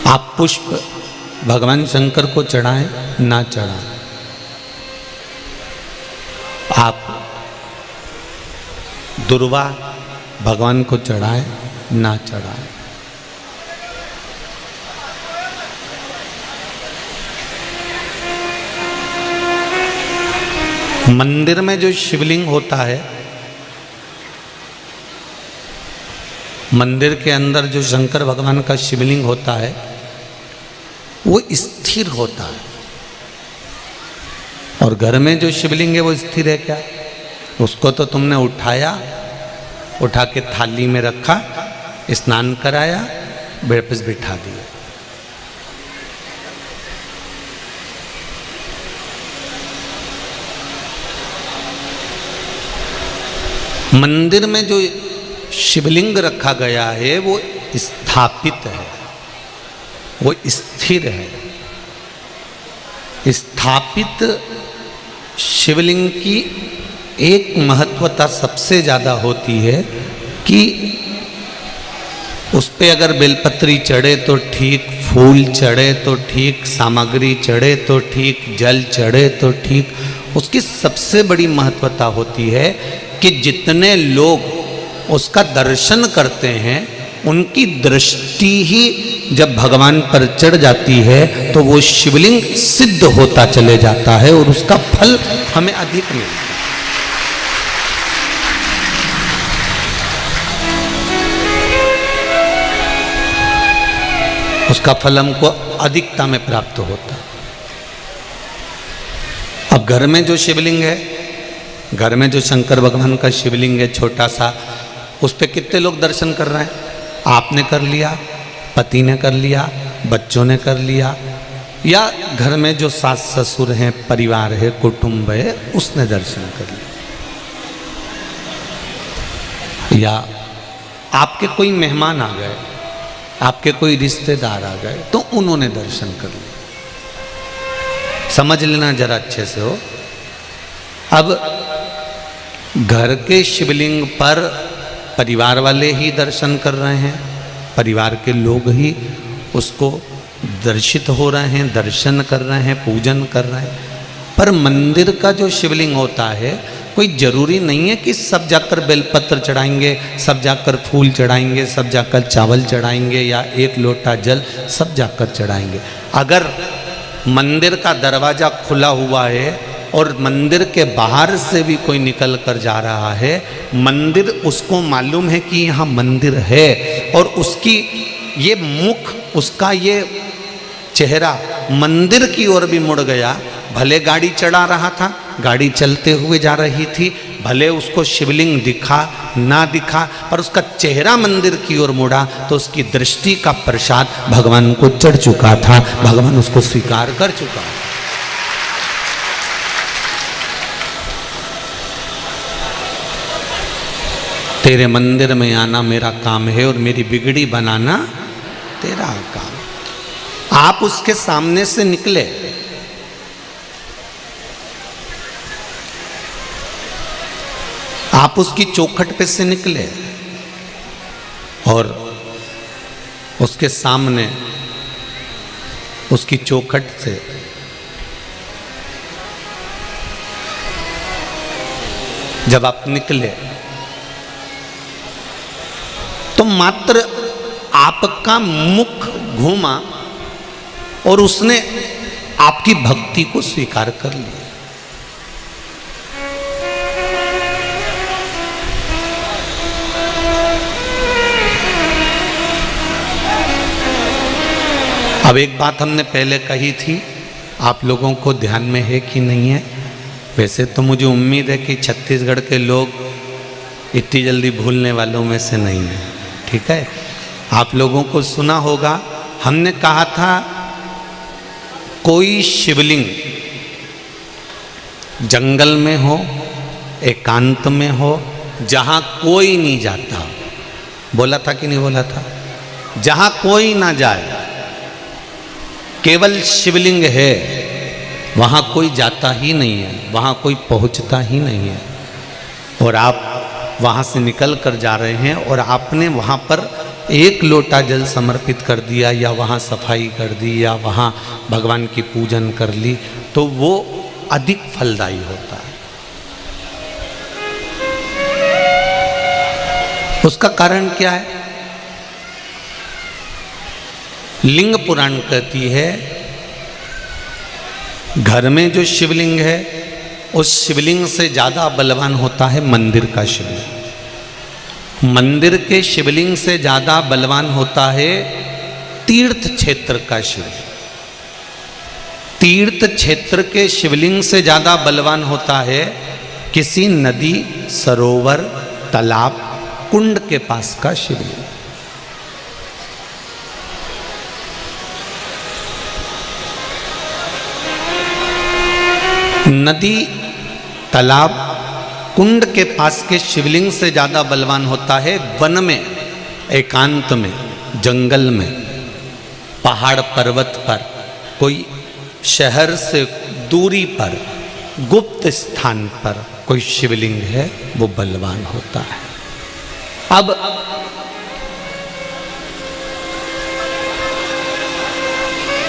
आप पुष्प भगवान शंकर को चढ़ाएं ना चढ़ाएं, आप दुर्वा भगवान को चढ़ाएं ना चढ़ाएं, मंदिर में जो शिवलिंग होता है, मंदिर के अंदर जो शंकर भगवान का शिवलिंग होता है वो स्थिर होता है, और घर में जो शिवलिंग है वो स्थिर है क्या? उसको तो तुमने उठाया, उठा के थाली में रखा, स्नान कराया, वापस बिठा दिया। मंदिर में जो शिवलिंग रखा गया है वो स्थापित है, वो स्थिर है। स्थापित शिवलिंग की एक महत्वता सबसे ज़्यादा होती है कि उस पे अगर बेलपत्री चढ़े तो ठीक, फूल चढ़े तो ठीक, सामग्री चढ़े तो ठीक, जल चढ़े तो ठीक। उसकी सबसे बड़ी महत्वता होती है कि जितने लोग उसका दर्शन करते हैं उनकी दृष्टि ही जब भगवान पर चढ़ जाती है तो वो शिवलिंग सिद्ध होता चले जाता है और उसका फल हमें अधिक मिलता है। उसका फल हमको अधिकता में प्राप्त होता है। अब घर में जो शिवलिंग है, घर में जो शंकर भगवान का शिवलिंग है छोटा सा, उस पे कितने लोग दर्शन कर रहे हैं? आपने कर लिया, पति ने कर लिया, बच्चों ने कर लिया, या घर में जो सास ससुर हैं, परिवार है, कुटुंब है, उसने दर्शन कर लिया, या आपके कोई मेहमान आ गए, आपके कोई रिश्तेदार आ गए तो उन्होंने दर्शन कर लिया। समझ लेना जरा अच्छे से हो। अब घर के शिवलिंग पर परिवार वाले ही दर्शन कर रहे हैं, परिवार के लोग ही उसको दर्शित हो रहे हैं, दर्शन कर रहे हैं, पूजन कर रहे हैं। पर मंदिर का जो शिवलिंग होता है कोई ज़रूरी नहीं है कि सब जाकर बेलपत्र चढ़ाएंगे, सब जाकर फूल चढ़ाएंगे, सब जाकर चावल चढ़ाएंगे, या एक लोटा जल सब जाकर चढ़ाएंगे। अगर मंदिर का दरवाज़ा खुला हुआ है और मंदिर के बाहर से भी कोई निकल कर जा रहा है, मंदिर उसको मालूम है कि यहाँ मंदिर है, और उसकी ये मुख, उसका ये चेहरा मंदिर की ओर भी मुड़ गया। भले गाड़ी चढ़ा रहा था, गाड़ी चलते हुए जा रही थी, भले उसको शिवलिंग दिखा ना दिखा, पर उसका चेहरा मंदिर की ओर मुड़ा तो उसकी दृष्टि का प्रसाद भगवान को चढ़ चुका था, भगवान उसको स्वीकार कर चुका। तेरे मंदिर में आना मेरा काम है और मेरी बिगड़ी बनाना तेरा काम। आप उसके सामने से निकले, आप उसकी चौखट पे से निकले और उसके सामने उसकी चौखट से जब आप निकले तो मात्र आपका मुख घूमा और उसने आपकी भक्ति को स्वीकार कर लिया। अब एक बात हमने पहले कही थी, आप लोगों को ध्यान में है कि नहीं है? वैसे तो मुझे उम्मीद है कि छत्तीसगढ़ के लोग इतनी जल्दी भूलने वालों में से नहीं है, ठीक है? आप लोगों को सुना होगा, हमने कहा था कोई शिवलिंग जंगल में हो, एकांत में हो, जहाँ कोई नहीं जाता। बोला था कि नहीं बोला था? जहाँ कोई ना जाए, केवल शिवलिंग है, वहाँ कोई जाता ही नहीं है, वहाँ कोई पहुँचता ही नहीं है। और आप वहाँ से निकल कर जा रहे हैं और आपने वहाँ पर एक लोटा जल समर्पित कर दिया या वहाँ सफाई कर दी या वहाँ भगवान की पूजन कर ली तो वो अधिक फलदायी होता है। उसका कारण क्या है? लिंग पुराण कहती है घर में जो शिवलिंग है उस शिवलिंग से ज्यादा बलवान होता है मंदिर का शिवलिंग। मंदिर के शिवलिंग से ज्यादा बलवान होता है तीर्थ क्षेत्र का शिवलिंग। तीर्थ क्षेत्र के शिवलिंग से ज्यादा बलवान होता है किसी नदी, सरोवर, तालाब, कुंड के पास का शिवलिंग। नदी, तालाब, कुंड के पास के शिवलिंग से ज्यादा बलवान होता है वन में, एकांत में, जंगल में, पहाड़ पर्वत पर, कोई शहर से दूरी पर, गुप्त स्थान पर कोई शिवलिंग है वो बलवान होता है। अब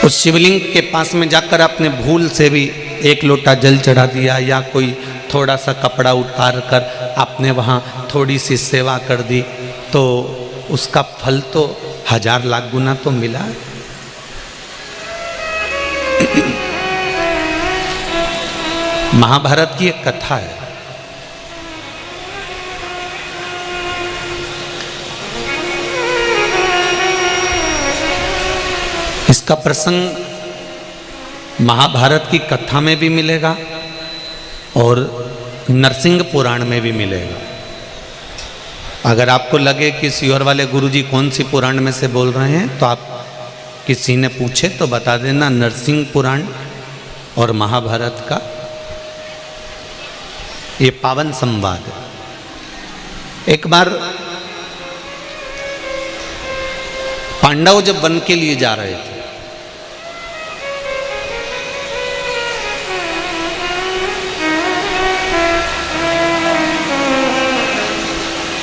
उस शिवलिंग के पास में जाकर आपने भूल से भी एक लोटा जल चढ़ा दिया या कोई थोड़ा सा कपड़ा उतार कर आपने वहाँ थोड़ी सी सेवा कर दी तो उसका फल तो 1000 लाख गुना तो मिला। महाभारत की एक कथा है। इसका प्रसंग महाभारत की कथा में भी मिलेगा और नरसिंह पुराण में भी मिलेगा। अगर आपको लगे कि सियोर वाले गुरुजी कौन सी पुराण में से बोल रहे हैं तो आप किसी ने पूछे तो बता देना नरसिंह पुराण और महाभारत का ये पावन संवाद है। एक बार पांडव जब वन के लिए जा रहे थे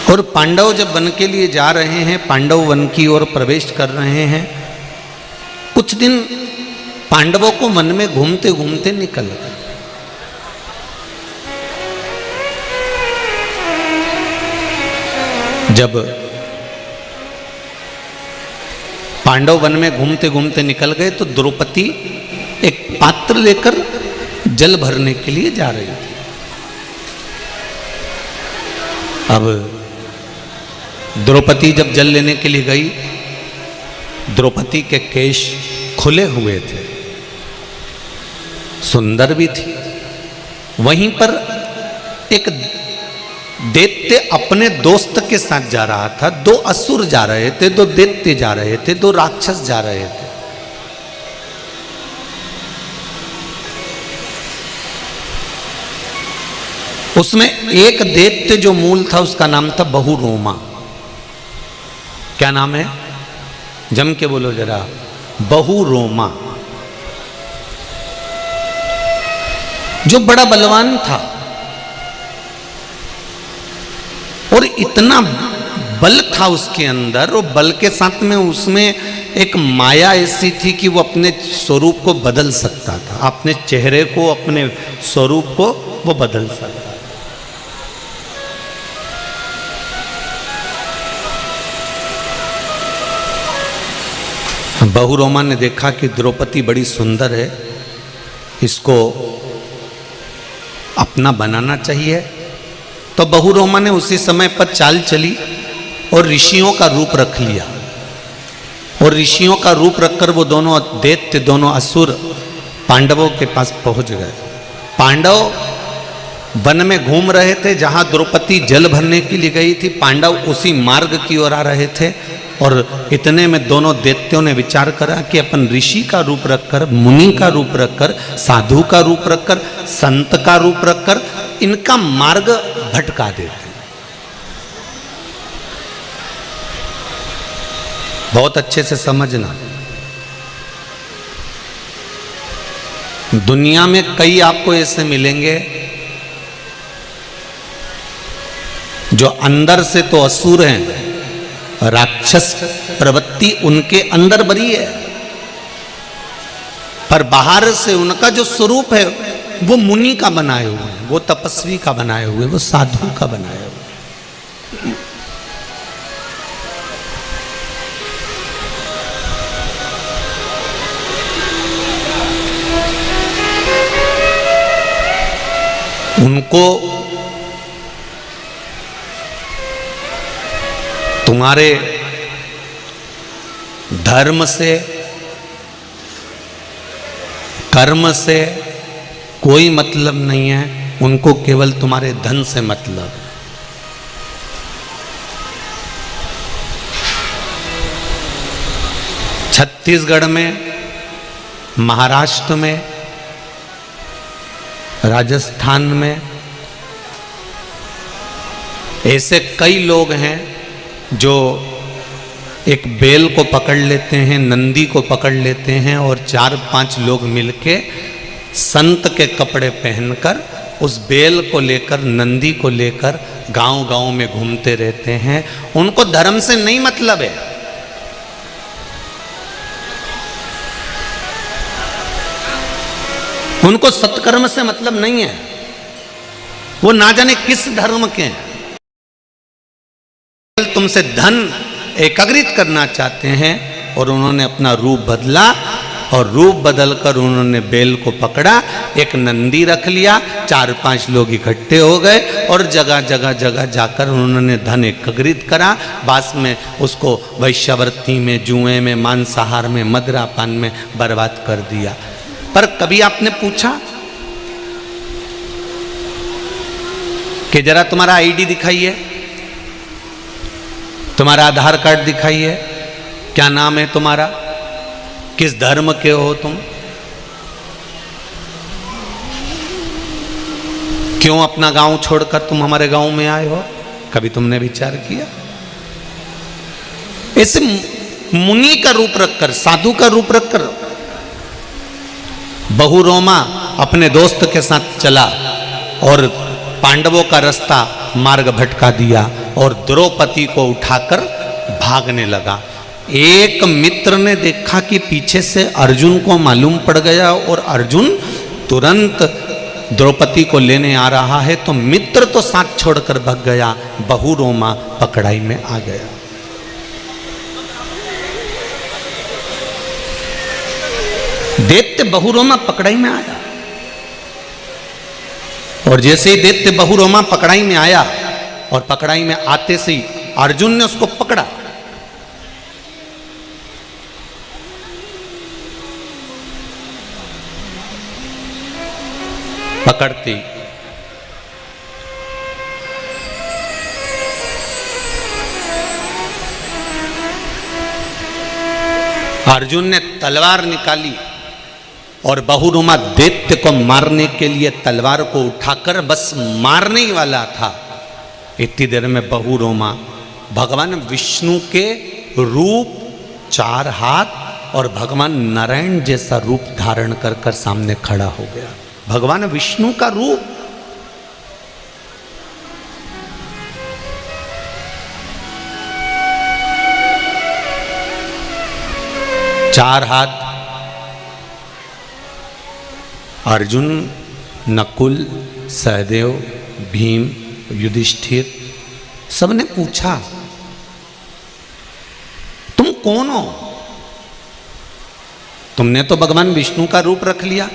और पांडव जब वन के लिए जा रहे हैं, पांडव वन की ओर प्रवेश कर रहे हैं। कुछ दिन पांडवों को वन में घूमते घूमते निकल गए। जब पांडव वन में घूमते घूमते निकल गए तो द्रौपदी एक पात्र लेकर जल भरने के लिए जा रही थी। अब द्रौपदी जब जल लेने के लिए गई, द्रौपदी के केश खुले हुए थे, सुंदर भी थी। वहीं पर एक दैत्य अपने दोस्त के साथ जा रहा था। 2 असुर जा रहे थे, 2 दैत्य जा रहे थे, 2 राक्षस जा रहे थे। उसमें एक दैत्य जो मूल था उसका नाम था बहुरोमा। क्या नाम है? जम के बोलो जरा। बहुरोमा, जो बड़ा बलवान था और इतना बल था उसके अंदर, और बल के साथ में उसमें एक माया ऐसी थी कि वो अपने स्वरूप को बदल सकता था, अपने चेहरे को, अपने स्वरूप को वो बदल सकता। बहुरोमा ने देखा कि द्रौपदी बड़ी सुंदर है, इसको अपना बनाना चाहिए। तो बहुरोमा ने उसी समय पर चाल चली और ऋषियों का रूप रख लिया। और ऋषियों का रूप रखकर वो दोनों दैत्य, दोनों असुर पांडवों के पास पहुंच गए। पांडव वन में घूम रहे थे जहां द्रौपदी जल भरने के लिए गई थी। पांडव उसी मार्ग की ओर आ रहे थे और इतने में दोनों दैत्यों ने विचार करा कि अपन ऋषि का रूप रखकर, मुनि का रूप रखकर, साधु का रूप रखकर, संत का रूप रखकर इनका मार्ग भटका देते। बहुत अच्छे से समझना, दुनिया में कई आपको ऐसे मिलेंगे जो अंदर से तो असुर हैं राक्षस प्रवृत्ति उनके अंदर भरी है, पर बाहर से उनका जो स्वरूप है वो मुनि का बनाए हुए हैं, वो तपस्वी का बनाए हुए, वो साधु का बनाए हुए। उनको तुम्हारे धर्म से, कर्म से कोई मतलब नहीं है, उनको केवल तुम्हारे धन से मतलब। छत्तीसगढ़ में, महाराष्ट्र में, राजस्थान में ऐसे कई लोग हैं जो एक बेल को पकड़ लेते हैं, नंदी को पकड़ लेते हैं और 4-5 लोग मिलके संत के कपड़े पहनकर उस बेल को लेकर, नंदी को लेकर गांव-गांव में घूमते रहते हैं। उनको धर्म से नहीं मतलब है, उनको सत्कर्म से मतलब नहीं है, वो ना जाने किस धर्म के हैं। तुमसे धन एकत्रित करना चाहते हैं और उन्होंने अपना रूप बदला, और रूप बदलकर उन्होंने बेल को पकड़ा, एक नंदी रख लिया, 4-5 लोग इकट्ठे हो गए और जगह जगह जगह जाकर उन्होंने धन एकत्रित करा, बाद में उसको वैश्यावृत्ति में, जुए में, मांसाहार में, मदिरापान में बर्बाद कर दिया। पर कभी आपने पूछा कि जरा तुम्हारा आईडी दिखाइए, तुम्हारा आधार कार्ड दिखाइए, क्या नाम है तुम्हारा, किस धर्म के हो तुम, क्यों अपना गांव छोड़कर तुम हमारे गांव में आए हो? कभी तुमने विचार किया? ऐसे मुनि का रूप रखकर, साधु का रूप रखकर बहुरोमा अपने दोस्त के साथ चला और पांडवों का रास्ता मार्ग भटका दिया और द्रौपदी को उठाकर भागने लगा। एक मित्र ने देखा कि पीछे से अर्जुन को मालूम पड़ गया और अर्जुन तुरंत द्रौपदी को लेने आ रहा है, तो मित्र तो साथ छोड़कर भाग गया, बहुरोमा पकड़ाई में आ गया। दैत्य बहुरोमा पकड़ाई में आया और जैसे ही दैत्य बहुरोमा पकड़ाई में आया और पकड़ाई में आते से ही अर्जुन ने उसको पकड़ा, पकड़ते अर्जुन ने तलवार निकाली और बहुरोमा दैत्य को मारने के लिए तलवार को उठाकर बस मारने ही वाला था। इतनी देर में बहुरोमा भगवान विष्णु के रूप, 4 हाथ और भगवान नारायण जैसा रूप धारण कर कर सामने खड़ा हो गया। भगवान विष्णु का रूप, चार हाथ। अर्जुन, नकुल, सहदेव, भीम, युधिष्ठिर सबने पूछा तुम कौन हो? तुमने तो भगवान विष्णु का रूप रख लिया,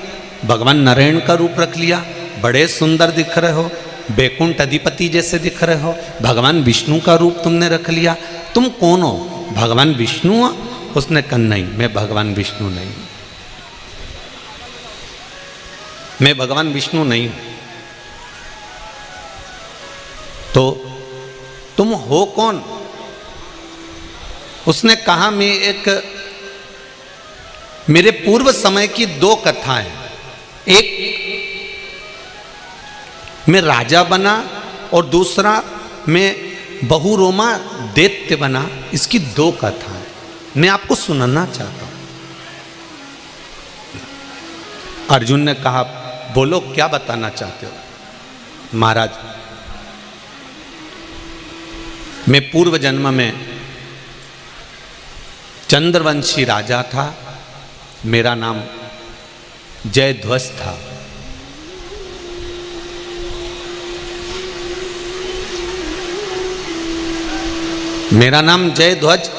भगवान नारायण का रूप रख लिया, बड़े सुंदर दिख रहे हो, बैकुंठ अधिपति जैसे दिख रहे हो, भगवान विष्णु का रूप तुमने रख लिया, तुम कौन हो? भगवान विष्णु हो? उसने कहा नहीं, मैं भगवान विष्णु नहीं, मैं भगवान विष्णु नहीं हूं। तो तुम हो कौन? उसने कहा मैं एक, मेरे पूर्व समय की 2 कथाएं, एक मैं राजा बना और दूसरा मैं बहुरोमा दैत्य बना, इसकी 2 कथाएं मैं आपको सुनाना चाहता हूं। अर्जुन ने कहा बोलो क्या बताना चाहते हो? महाराज, मैं पूर्व जन्म में चंद्रवंशी राजा था, मेरा नाम जयध्वज था। मेरा नाम जयध्वज,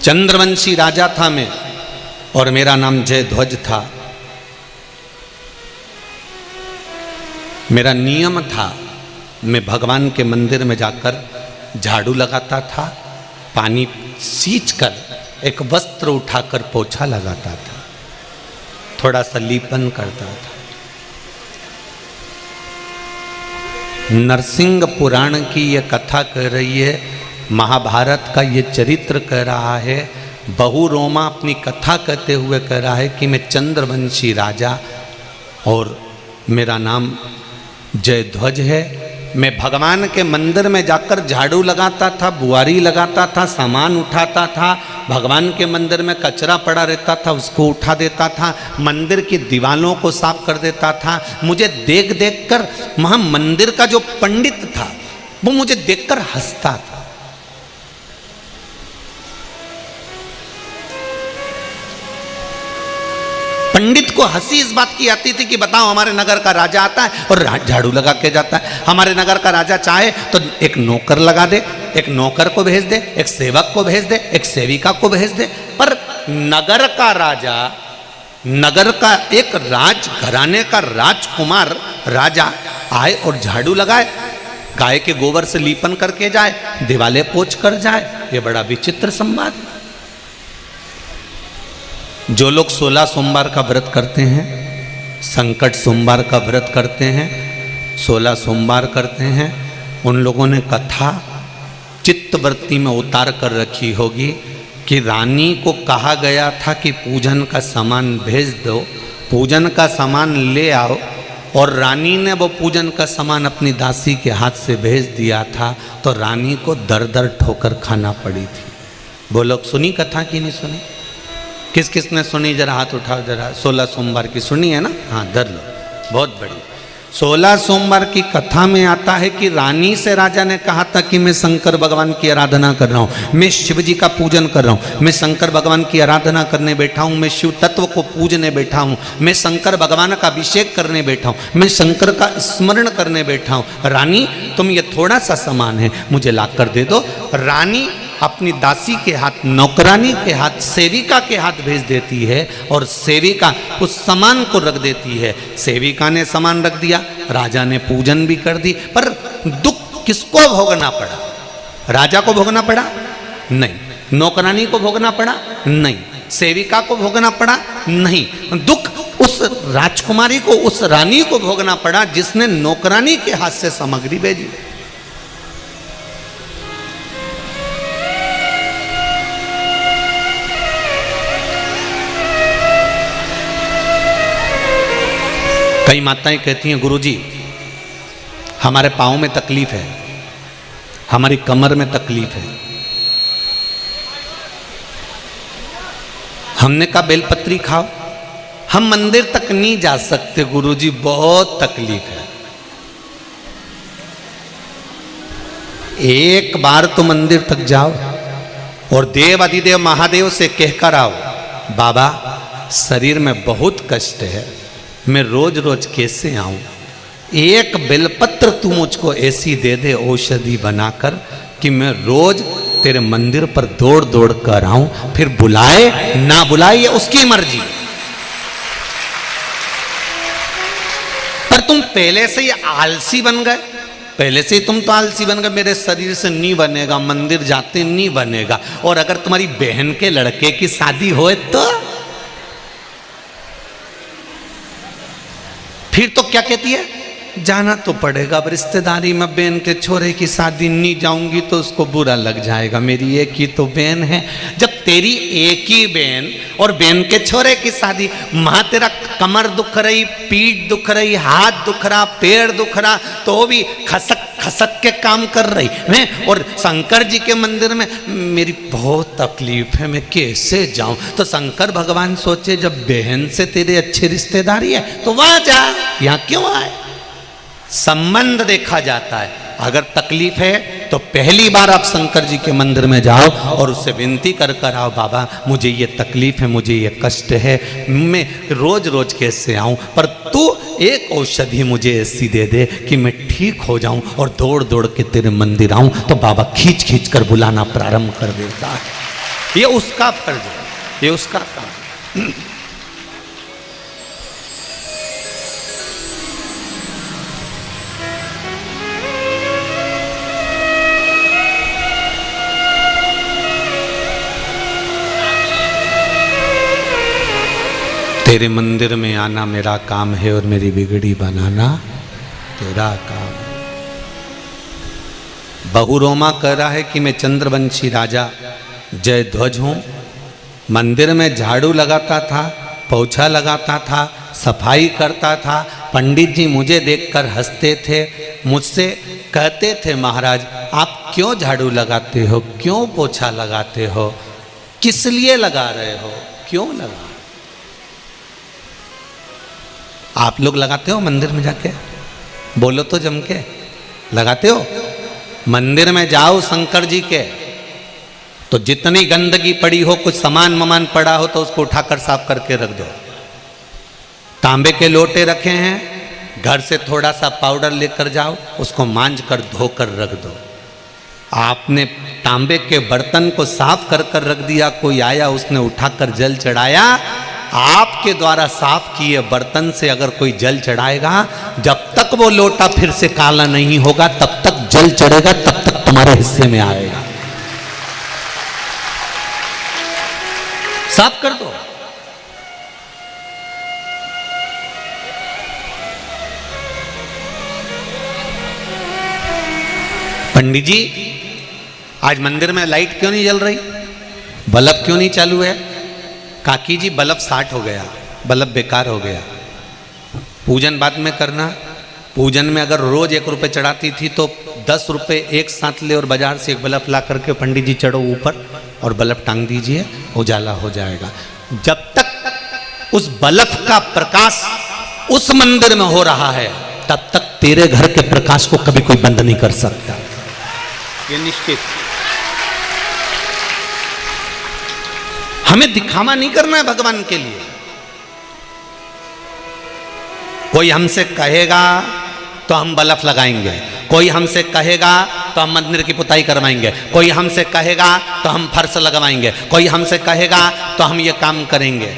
चंद्रवंशी राजा था मैं, और मेरा नाम जयध्वज था। मेरा नियम था, मैं भगवान के मंदिर में जाकर झाड़ू लगाता था, पानी सींचकर एक वस्त्र उठाकर पोछा लगाता था, थोड़ा सा लीपन करता था। नरसिंह पुराण की यह कथा कह रही है, महाभारत का ये चरित्र कह रहा है, बहुरोमा अपनी कथा कहते हुए कह रहा है कि मैं चंद्रवंशी राजा और मेरा नाम जयध्वज है। मैं भगवान के मंदिर में जाकर झाड़ू लगाता था, बुआरी लगाता था, सामान उठाता था, भगवान के मंदिर में कचरा पड़ा रहता था उसको उठा देता था, मंदिर की दीवालों को साफ कर देता था। मुझे देख देख कर वहाँ मंदिर का जो पंडित था वो मुझे देखकर हंसता था। पंडित को हंसी इस बात की आती थी कि बताओ, हमारे नगर का राजा आता है और झाड़ू लगा के जाता है। हमारे नगर का राजा चाहे तो एक नौकर लगा दे, एक नौकर को भेज दे, एक सेवक को भेज दे, एक सेविका को भेज दे, पर नगर का राजा, नगर का एक राज घराने का राजकुमार राजा आए और झाड़ू लगाए, गाय के गोबर से लीपन करके जाए, दिवाले पोंछ कर जाए। ये बड़ा विचित्र संवाद। जो लोग 16 सोमवार का व्रत करते हैं, संकट सोमवार का व्रत करते हैं, 16 सोमवार करते हैं, उन लोगों ने कथा चित्तवृत्ति में उतार कर रखी होगी कि रानी को कहा गया था कि पूजन का सामान भेज दो, पूजन का सामान ले आओ, और रानी ने वो पूजन का सामान अपनी दासी के हाथ से भेज दिया था, तो रानी को दर दर ठोकर खाना पड़ी थी। वो लोग सुनी कथा की नहीं सुनी? किस किस ने सुनी? जरा हाथ उठाओ जरा। 16 सोमवार की सुनी है ना? हाँ, धर लो, बहुत बड़ी। 16 सोमवार की कथा में आता है कि रानी से राजा ने कहा था कि मैं शंकर भगवान की आराधना कर रहा हूँ, मैं शिव जी का पूजन कर रहा हूँ, मैं शंकर भगवान की आराधना करने बैठा हूँ, मैं शिव तत्व को पूजने बैठा हूँ, मैं शंकर भगवान का अभिषेक करने बैठा हूँ, मैं शंकर का स्मरण करने बैठा हूँ। रानी, तुम ये थोड़ा सा सामान है, मुझे ला कर दे दो। रानी अपनी दासी के हाथ, नौकरानी के हाथ, सेविका के हाथ भेज देती है, और सेविका उस सामान को रख देती है। सेविका ने सामान रख दिया, राजा ने पूजन भी कर दी, पर दुख किसको भोगना पड़ा? राजा को भोगना पड़ा? नहीं। नौकरानी को भोगना पड़ा? नहीं। सेविका को भोगना पड़ा? नहीं। दुख उस राजकुमारी को, उस रानी को भोगना पड़ा जिसने नौकरानी के हाथ से सामग्री भेजी। कई माताएं कहती हैं, गुरुजी हमारे पाँव में तकलीफ है, हमारी कमर में तकलीफ है। हमने कहा बेलपत्री खाओ। हम मंदिर तक नहीं जा सकते गुरुजी, बहुत तकलीफ है। एक बार तो मंदिर तक जाओ और देव अधिदेव महादेव से कहकर आओ, बाबा शरीर में बहुत कष्ट है, मैं रोज रोज कैसे आऊं? एक बेलपत्र तू मुझको ऐसी दे दे औषधि बनाकर कि मैं रोज तेरे मंदिर पर दौड़ दौड़ कर आऊं, फिर बुलाए ना बुलाए ये उसकी मर्जी। पर तुम पहले से ही आलसी बन गए, पहले से ही तुम तो आलसी बन गए, मेरे शरीर से नहीं बनेगा, मंदिर जाते नहीं बनेगा। और अगर तुम्हारी बहन के लड़के की शादी होए तो फिर तो क्या कहती है? जाना तो पड़ेगा। अब रिश्तेदारी में बहन के छोरे की शादी नहीं जाऊंगी तो उसको बुरा लग जाएगा, मेरी एक ही तो बहन है। जब तेरी एक ही बहन और बहन के छोरे की शादी, माँ तेरा कमर दुख रही, पीठ दुख रही, हाथ दुख रहा, पैर दुख रहा, तो भी खसक खसक के काम कर रही है। और शंकर जी के मंदिर में मेरी बहुत तकलीफ है, मैं कैसे जाऊं? तो शंकर भगवान सोचे जब बहन से तेरी अच्छी रिश्तेदारी है तो वहां जा, यहाँ क्यों आए? संबंध देखा जाता है। अगर तकलीफ है तो पहली बार आप शंकर जी के मंदिर में जाओ और उससे विनती कर कर आओ, बाबा मुझे ये तकलीफ है, मुझे ये कष्ट है, मैं रोज रोज कैसे आऊं, पर तू एक औषधि मुझे ऐसी दे दे कि मैं ठीक हो जाऊं और दौड़ दौड़ के तेरे मंदिर आऊं। तो बाबा खींच खींच कर बुलाना प्रारंभ कर देता है। ये उसका फर्ज है, ये उसका काम। तेरे मंदिर में आना मेरा काम है और मेरी बिगड़ी बनाना तेरा काम है। बहुरोमा कह रहा है कि मैं चंद्रवंशी राजा जयध्वज हूं, मंदिर में झाड़ू लगाता था, पोछा लगाता था, सफाई करता था। पंडित जी मुझे देखकर हंसते थे, मुझसे कहते थे महाराज आप क्यों झाड़ू लगाते हो, क्यों पोछा लगाते हो, किस लिए लगा रहे हो, क्यों लगा। आप लोग लगाते हो मंदिर में जाके, बोलो तो जम के, लगाते हो? मंदिर में जाओ शंकर जी के, तो जितनी गंदगी पड़ी हो, कुछ सामान ममान पड़ा हो तो उसको उठाकर साफ करके रख दो। तांबे के लोटे रखे हैं, घर से थोड़ा सा पाउडर लेकर जाओ, उसको मांझ कर धोकर रख दो। आपने तांबे के बर्तन को साफ कर कर रख दिया, कोई आया उसने उठाकर जल चढ़ाया, आपके द्वारा साफ किए बर्तन से अगर कोई जल चढ़ाएगा, जब तक वो लोटा फिर से काला नहीं होगा तब तक जल चढ़ेगा, तब तक तुम्हारे हिस्से में आएगा। साफ कर दो। पंडित जी आज मंदिर में लाइट क्यों नहीं जल रही, बल्ब क्यों नहीं चालू है? काकी जी बल्ब 60 हो गया, बल्ब बेकार हो गया, पूजन बाद में करना। पूजन में अगर रोज 1 रुपये चढ़ाती थी तो 10 रुपये एक साथ ले और बाजार से एक बल्ब ला करके पंडित जी चढ़ो ऊपर और बल्ब टांग दीजिए, उजाला हो जाएगा। जब तक उस बल्ब का प्रकाश उस मंदिर में हो रहा है तब तक तेरे घर के प्रकाश को कभी कोई बंद नहीं कर सकता, ये निश्चित। हमें दिखावा नहीं करना है भगवान के लिए। कोई हमसे कहेगा तो हम बल्ब लगाएंगे, कोई हमसे कहेगा तो हम मंदिर की पुताई करवाएंगे, कोई हमसे कहेगा तो हम फर्श लगवाएंगे, कोई हमसे कहेगा तो हम ये काम करेंगे।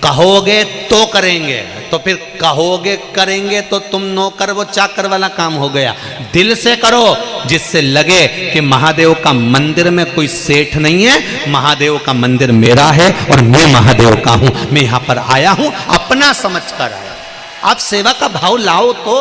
कहोगे तो करेंगे, तो फिर कहोगे करेंगे तो तुम नौकर वो चाकर वाला काम हो गया। दिल से करो जिससे लगे कि महादेव का मंदिर में कोई सेठ नहीं है, महादेव का मंदिर मेरा है और मैं महादेव का हूं, मैं यहां पर आया हूं अपना समझ कर आया। आप सेवा का भाव लाओ तो।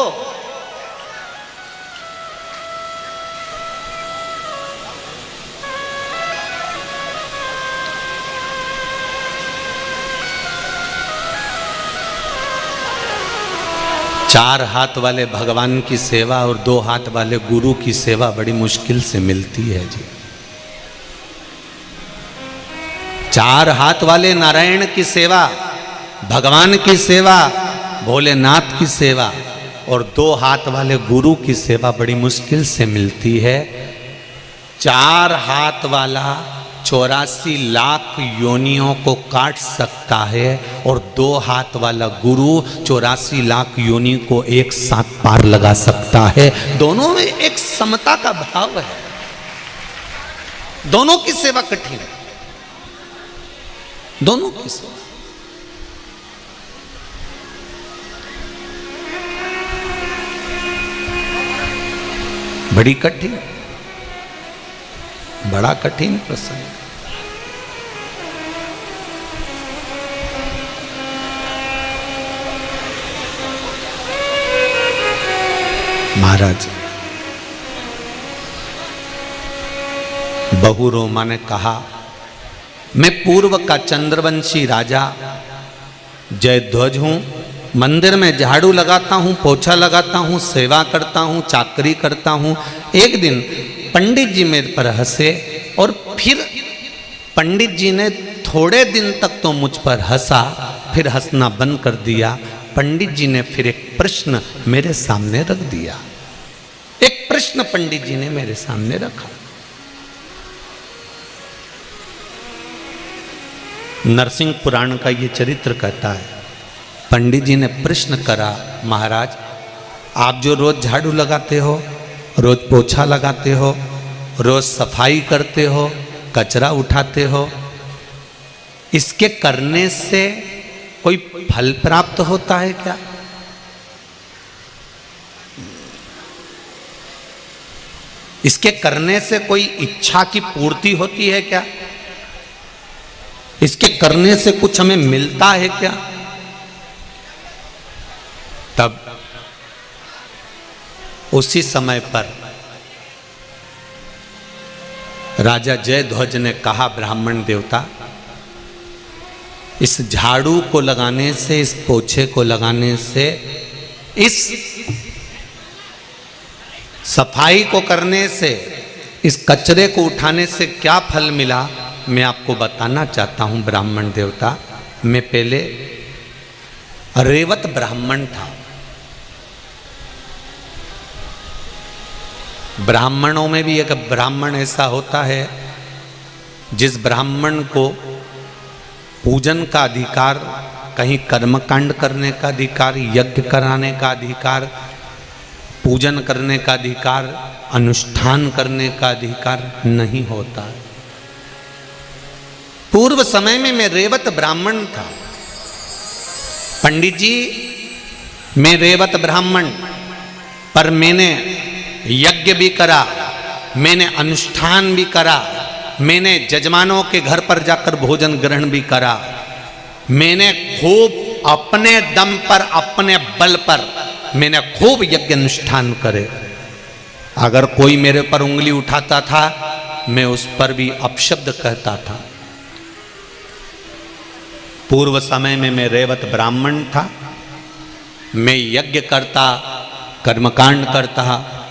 चार हाथ वाले भगवान की सेवा और 2 हाथ वाले गुरु की सेवा बड़ी मुश्किल से मिलती है जी। 4 हाथ वाले नारायण की सेवा, भगवान की सेवा, भोलेनाथ की सेवा और 2 हाथ वाले गुरु की सेवा बड़ी मुश्किल से मिलती है। 4 हाथ वाला 84 लाख योनियों को काट सकता है और 2 हाथ वाला गुरु 84 लाख योनि को एक साथ पार लगा सकता है। दोनों में एक समता का भाव है, दोनों की सेवा कठिन है, दोनों की सेवा बड़ी कठिन, बड़ा कठिन प्रसंग। महाराज बहुरोमा ने कहा, मैं पूर्व का चंद्रवंशी राजा जयध्वज हूं, मंदिर में झाड़ू लगाता हूं, पोछा लगाता हूं, सेवा करता हूं, चाकरी करता हूं। एक दिन पंडित जी मेरे पर हंसे और फिर पंडित जी ने थोड़े दिन तक तो मुझ पर हंसा, फिर हंसना बंद कर दिया। पंडित जी ने फिर एक प्रश्न मेरे सामने रख दिया। एक प्रश्न प्रश्न पंडित जी ने मेरे सामने रखा। नरसिंह पुराण का ये चरित्र कहता है, पंडित जी ने प्रश्न करा, महाराज आप जो रोज झाड़ू लगाते हो, रोज पोछा लगाते हो, रोज सफाई करते हो, कचरा उठाते हो, इसके करने से कोई फल प्राप्त होता है क्या? इसके करने से कोई इच्छा की पूर्ति होती है क्या? इसके करने से कुछ हमें मिलता है क्या? तब उसी समय पर राजा जयध्वज ने कहा, ब्राह्मण देवता, इस झाड़ू को लगाने से, इस पोछे को लगाने से, इस सफाई को करने से, इस कचरे को उठाने से क्या फल मिला, मैं आपको बताना चाहता हूं ब्राह्मण देवता। मैं पहले रेवत ब्राह्मण था। ब्राह्मणों में भी एक ब्राह्मण ऐसा होता है जिस ब्राह्मण को पूजन का अधिकार, कहीं कर्मकांड करने का अधिकार, यज्ञ कराने का अधिकार, पूजन करने का अधिकार, अनुष्ठान करने का अधिकार नहीं होता। पूर्व समय में मैं रेवत ब्राह्मण था। पंडित जी, मैं रेवत ब्राह्मण, पर मैंने यज्ञ भी करा, मैंने अनुष्ठान भी करा, मैंने जजमानों के घर पर जाकर भोजन ग्रहण भी करा, मैंने खूब अपने दम पर, अपने बल पर मैंने खूब यज्ञ अनुष्ठान करे। अगर कोई मेरे पर उंगली उठाता था, मैं उस पर भी अपशब्द कहता था। पूर्व समय में मैं रेवत ब्राह्मण था। मैं यज्ञ करता, कर्मकांड करता,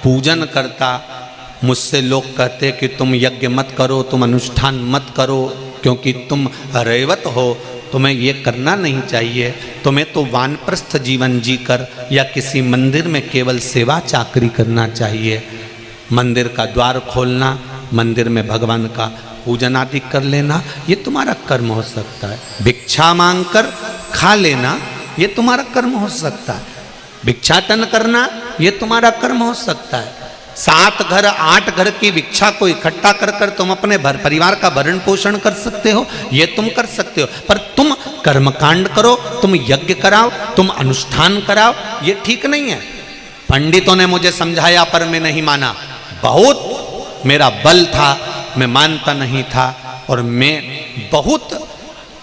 पूजन करता। मुझसे लोग कहते कि तुम यज्ञ मत करो, तुम अनुष्ठान मत करो, क्योंकि तुम रेवत हो, तुम्हें ये करना नहीं चाहिए। तुम्हें तो वानप्रस्थ जीवन जीकर या किसी मंदिर में केवल सेवा चाकरी करना चाहिए। मंदिर का द्वार खोलना, मंदिर में भगवान का पूजन आदि कर लेना, ये तुम्हारा कर्म हो सकता है। भिक्षा मांगकर खा लेना, ये तुम्हारा कर्म हो सकता है। भिक्षाटन करना, ये तुम्हारा कर्म हो सकता है। 7 घर 8 घर की भिक्षा को इकट्ठा कर कर तुम अपने परिवार का भरण पोषण कर सकते हो, ये तुम कर सकते हो। पर तुम कर्मकांड करो, तुम यज्ञ कराओ, तुम अनुष्ठान कराओ, ये ठीक नहीं है। पंडितों ने मुझे समझाया, पर मैं नहीं माना। बहुत मेरा बल था, मैं मानता नहीं था। और मैं बहुत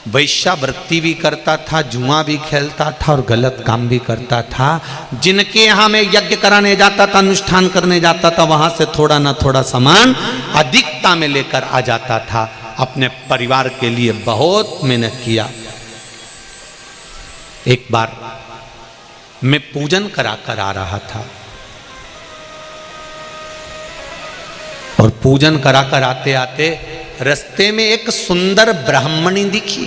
वैश्यावृत्ति भी करता था, जुआ भी खेलता था और गलत काम भी करता था। जिनके यहाँ मैं यज्ञ कराने जाता था, अनुष्ठान करने जाता था, वहां से थोड़ा ना थोड़ा सामान अधिकता में लेकर आ जाता था। अपने परिवार के लिए बहुत मेहनत किया। एक बार मैं पूजन करा कर आ रहा था और पूजन करा कर आते आते रास्ते में एक सुंदर ब्राह्मणी दिखी।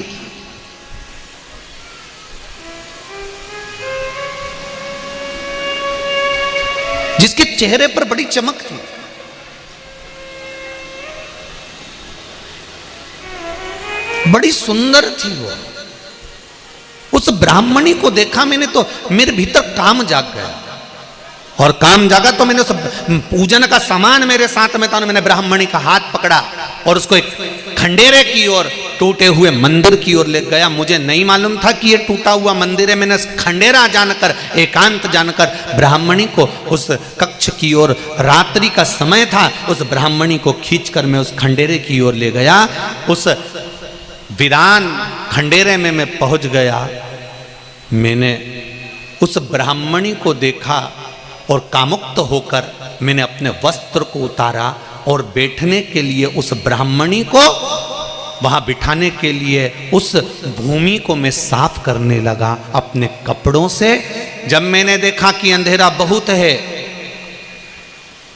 जिसके चेहरे पर बड़ी चमक थी। बड़ी सुंदर थी वो। उस ब्राह्मणी को देखा मैंने तो मेरे भीतर काम जाग गया। और काम जागा तो मैंने उस पूजन का सामान मेरे साथ में था। मैंने ब्राह्मणी का हाथ पकड़ा और उसको एक खंडेरे की ओर, टूटे हुए मंदिर की ओर ले गया। मुझे नहीं मालूम था कि ये टूटा हुआ मंदिर है। मैंने खंडेरा जानकर, एकांत जानकर ब्राह्मणी को उस कक्ष की ओर, रात्रि का समय था, उस ब्राह्मणी को खींचकर मैं उस खंडेरे की ओर ले गया। उस वीरान खंडेरे में मैं पहुंच गया। मैंने उस ब्राह्मणी को देखा और कामुक्त होकर मैंने अपने वस्त्र को उतारा और बैठने के लिए उस ब्राह्मणी को वहां बिठाने के लिए उस भूमि को मैं साफ करने लगा अपने कपड़ों से। जब मैंने देखा कि अंधेरा बहुत है,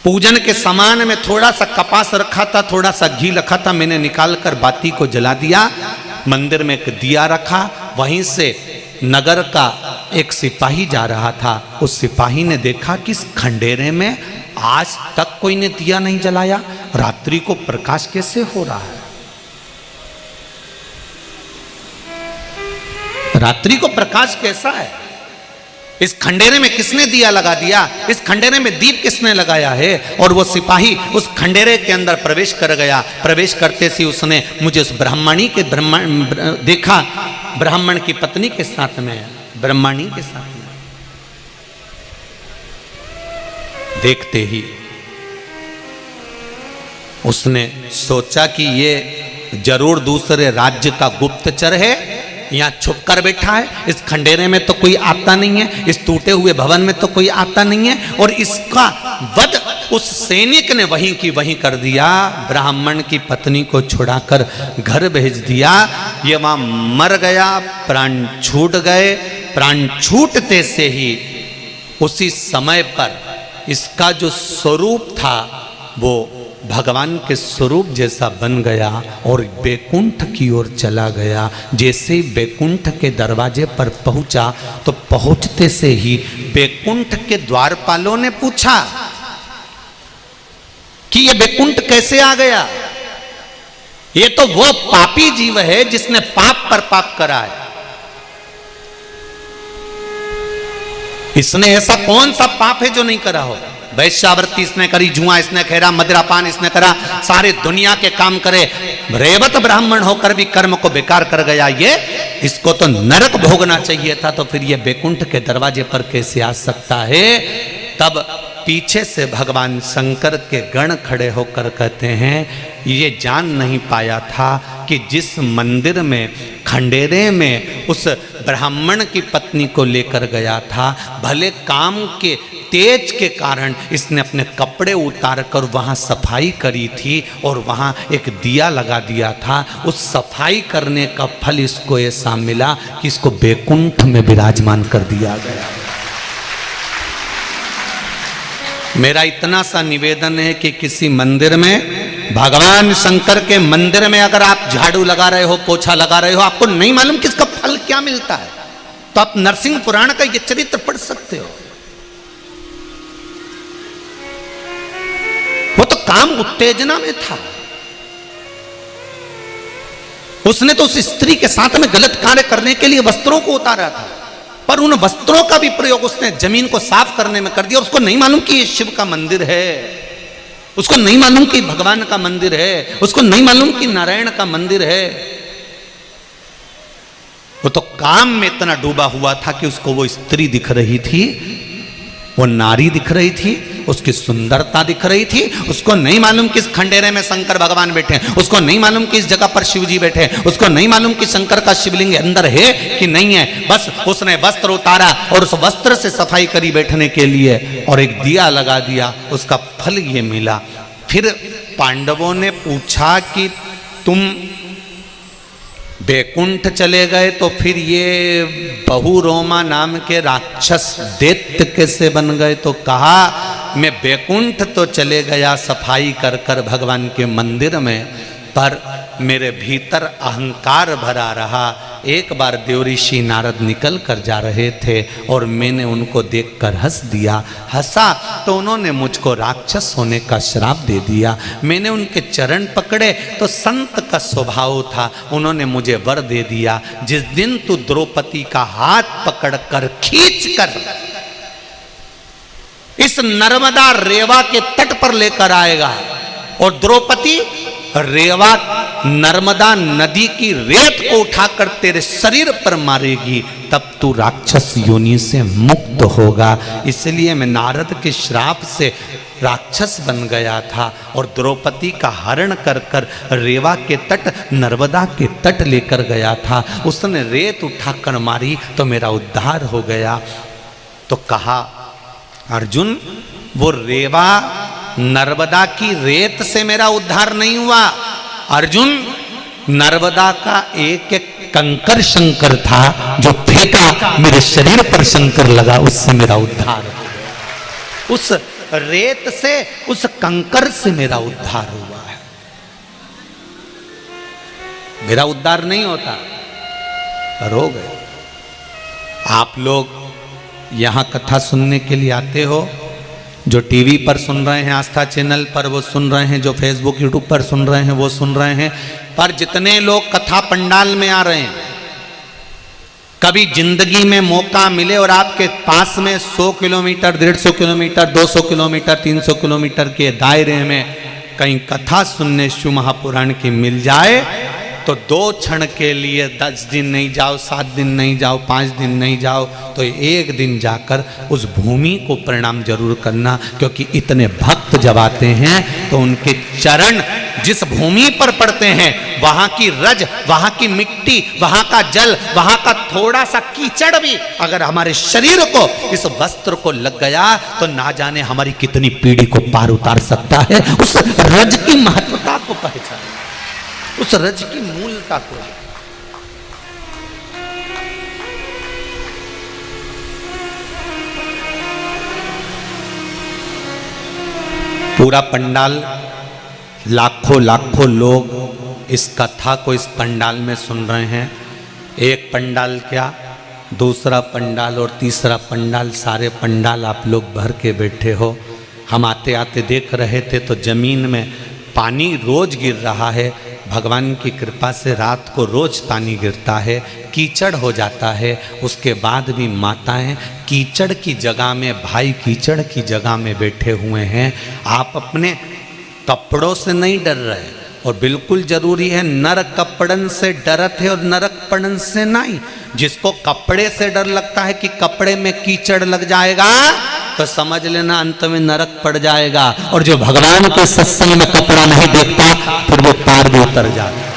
पूजन के सामान में थोड़ा सा कपास रखा था, थोड़ा सा घी रखा था, मैंने निकालकर बाती को जला दिया। मंदिर में एक दिया रखा। वहीं से नगर का एक सिपाही जा रहा था। उस सिपाही ने देखा कि इस खंडेरे में आज तक कोई ने दिया नहीं जलाया, रात्रि को प्रकाश कैसे हो रहा है? रात्रि को प्रकाश कैसा है? इस खंडेरे में किसने दिया लगा दिया? इस खंडेरे में दीप किसने लगाया है? और वो सिपाही उस खंडेरे के अंदर प्रवेश कर गया। प्रवेश करते ही उसने मुझे उस ब्राह्मणी के देखा, ब्राह्मण की पत्नी के साथ में, ब्रह्मणी के साथ में। देखते ही उसने सोचा कि ये जरूर दूसरे राज्य का गुप्तचर है, यहाँ छुप कर बैठा है, इस खंडेरे में तो कोई आता नहीं है, इस टूटे हुए भवन में तो कोई आता नहीं है, और इसका वध उस सैनिक ने वहीं की वहीं कर दिया। ब्राह्मण की पत्नी को छुड़ाकर घर भेज दिया। ये वहां मर गया, प्राण छूट गए। प्राण छूटते से ही उसी समय पर इसका जो स्वरूप था वो भगवान के स्वरूप जैसा बन गया और बैकुंठ की ओर चला गया। जैसे बैकुंठ के दरवाजे पर पहुंचा तो पहुंचते से ही बैकुंठ के द्वारपालों ने पूछा कि ये बैकुंठ कैसे आ गया? ये तो वो पापी जीव है जिसने पाप पर पाप करा है। इसने ऐसा कौन सा पाप है जो नहीं करा हो? वैश्यावृत्ति इसने करी, जुआ इसने खेरा, मदिरापान इसने करा, सारे दुनिया के काम करे, रेवत ब्राह्मण होकर भी कर्म को बेकार कर गया। ये इसको तो नरक भोगना चाहिए था, तो फिर ये बैकुंठ के दरवाजे पर कैसे आ सकता है? तब पीछे से भगवान शंकर के गण खड़े होकर कहते हैं, ये जान नहीं पाया था कि जिस मंदिर में खंडेरे में उस ब्राह्मण की पत्नी को लेकर गया था, भले काम के तेज के कारण इसने अपने कपड़े उतार कर वहाँ सफाई करी थी और वहाँ एक दिया लगा दिया था। उस सफाई करने का फल इसको ऐसा मिला कि इसको बैकुंठ में विराजमान कर दिया गया। मेरा इतना सा निवेदन है कि किसी मंदिर में, भगवान शंकर के मंदिर में अगर आप झाड़ू लगा रहे हो, पोछा लगा रहे हो, आपको नहीं मालूम कि इसका फल क्या मिलता है, तो आप नरसिंह पुराण का ये चरित्र पढ़ सकते हो। वो तो काम उत्तेजना में था। उसने तो उस स्त्री के साथ में गलत कार्य करने के लिए वस्त्रों को उतारा था, पर उन वस्त्रों का भी प्रयोग उसने जमीन को साफ करने में कर दिया। उसको नहीं मालूम कि ये शिव का मंदिर है, उसको नहीं मालूम कि भगवान का मंदिर है, उसको नहीं मालूम कि नारायण का मंदिर है। वो तो काम में इतना डूबा हुआ था कि उसको वो स्त्री दिख रही थी, वो नारी दिख रही थी, उसकी सुंदरता दिख रही थी। उसको नहीं मालूम कि इस खंडेरे में शंकर भगवान बैठे हैं, उसको नहीं मालूम कि इस जगह पर शिव जी बैठे हैं, उसको नहीं मालूम कि शंकर का शिवलिंग अंदर है कि नहीं है। बस उसने वस्त्र उतारा और उस वस्त्र से सफाई करी बैठने के लिए और एक दिया लगा दिया, उसका फल ये मिला। फिर पांडवों ने पूछा कि तुम बैकुंठ चले गए तो फिर ये बहुरोमा नाम के राक्षस दैत्य कैसे बन गए? तो कहा, मैं बैकुंठ तो चले गया सफाई कर कर भगवान के मंदिर में, पर मेरे भीतर अहंकार भरा रहा। एक बार देवऋषि नारद निकल कर जा रहे थे और मैंने उनको देखकर हंस दिया। हंसा तो उन्होंने मुझको राक्षस होने का श्राप दे दिया। मैंने उनके चरण पकड़े तो संत का स्वभाव था, उन्होंने मुझे वर दे दिया, जिस दिन तू द्रौपदी का हाथ पकड़कर खींचकर इस नर्मदा रेवा के तट पर लेकर आएगा और द्रौपदी रेवा नर्मदा नदी की रेत को उठाकर तेरे शरीर पर मारेगी, तब तू राक्षस योनि से मुक्त होगा। इसलिए मैं नारद के श्राप से राक्षस बन गया था और द्रौपदी का हरण कर कर रेवा के तट, नर्मदा के तट लेकर गया था। उसने रेत उठाकर मारी तो मेरा उद्धार हो गया। तो कहा, अर्जुन, वो रेवा नर्मदा की रेत से मेरा उद्धार नहीं हुआ। अर्जुन, नर्मदा का एक एक कंकर शंकर था जो फेंका, मेरे शरीर पर शंकर लगा, उससे मेरा उद्धार हुआ। उस रेत से, उस कंकर से मेरा उद्धार हुआ है। मेरा उद्धार नहीं होता, रो गए। आप लोग यहां कथा सुनने के लिए आते हो, जो टीवी पर सुन रहे हैं आस्था चैनल पर वो सुन रहे हैं, जो फेसबुक यूट्यूब पर सुन रहे हैं वो सुन रहे हैं, पर जितने लोग कथा पंडाल में आ रहे हैं, कभी जिंदगी में मौका मिले और आपके पास में 100 किलोमीटर, 150 किलोमीटर, 200 किलोमीटर, 300 किलोमीटर के दायरे में कहीं कथा सुनने शिव महापुराण की मिल जाए तो 2 क्षण के लिए 10 दिन नहीं जाओ, 7 दिन नहीं जाओ, 5 दिन नहीं जाओ, तो 1 दिन जाकर उस भूमि को प्रणाम जरूर करना, क्योंकि इतने भक्त जब आते हैं तो उनके चरण जिस भूमि पर पड़ते हैं, वहां की रज, वहां की मिट्टी, वहां का जल, वहां का थोड़ा सा कीचड़ भी अगर हमारे शरीर को, इस वस्त्र को लग गया तो ना जाने हमारी कितनी पीढ़ी को पार उतार सकता है। उस रज की महत्वता को पहचान, उस रज की मूलता को। पूरा पंडाल, लाखों लाखों लोग इस कथा को इस पंडाल में सुन रहे हैं। एक पंडाल क्या, दूसरा पंडाल और तीसरा पंडाल, सारे पंडाल आप लोग भर के बैठे हो। हम आते आते देख रहे थे तो जमीन में पानी रोज गिर रहा है। भगवान की कृपा से रात को रोज पानी गिरता है, कीचड़ हो जाता है। उसके बाद भी माताएं कीचड़ की जगह में, भाई कीचड़ की जगह में बैठे हुए हैं। आप अपने कपड़ों से नहीं डर रहे, और बिल्कुल जरूरी है, नर कपड़न से डरत है और नरक पड़न से नहीं। जिसको कपड़े से डर लगता है कि कपड़े में कीचड़ लग जाएगा तो समझ लेना अंत में नरक पड़ जाएगा। और जो भगवान के सत्संग में कपड़ा नहीं देखता फिर वो पार भी उतर जाता।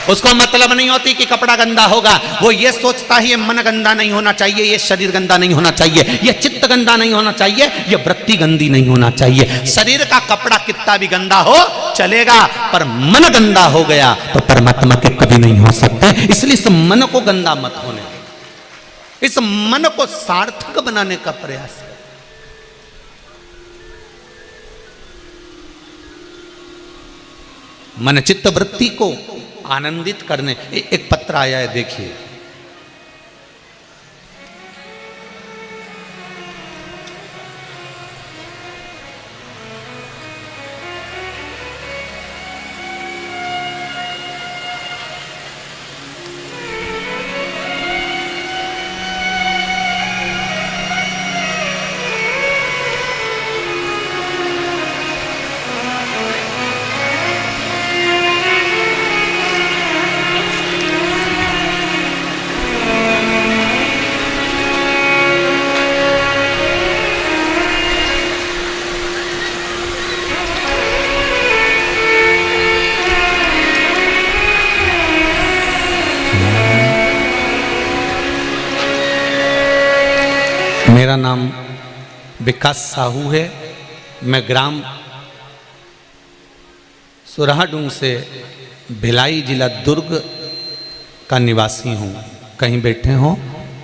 उसको मतलब नहीं होती कि कपड़ा गंदा होगा, वो ये सोचता है ये मन गंदा नहीं होना चाहिए, ये शरीर गंदा नहीं होना चाहिए, ये चित्त गंदा नहीं होना चाहिए, ये वृत्ति गंदी नहीं होना चाहिए। शरीर का कपड़ा कितना भी गंदा हो चलेगा, पर मन गंदा हो गया तो परमात्मा के कभी नहीं हो सकते। इसलिए इस मन को गंदा मत होने, इस मन को सार्थक बनाने का प्रयास। मन चित्त वृत्ति को आनंदित करने। एक पत्र आया है, देखिए। मेरा नाम विकास साहू है। मैं ग्राम सुराहाडूंग से भिलाई जिला दुर्ग का निवासी हूँ। कहीं बैठे हो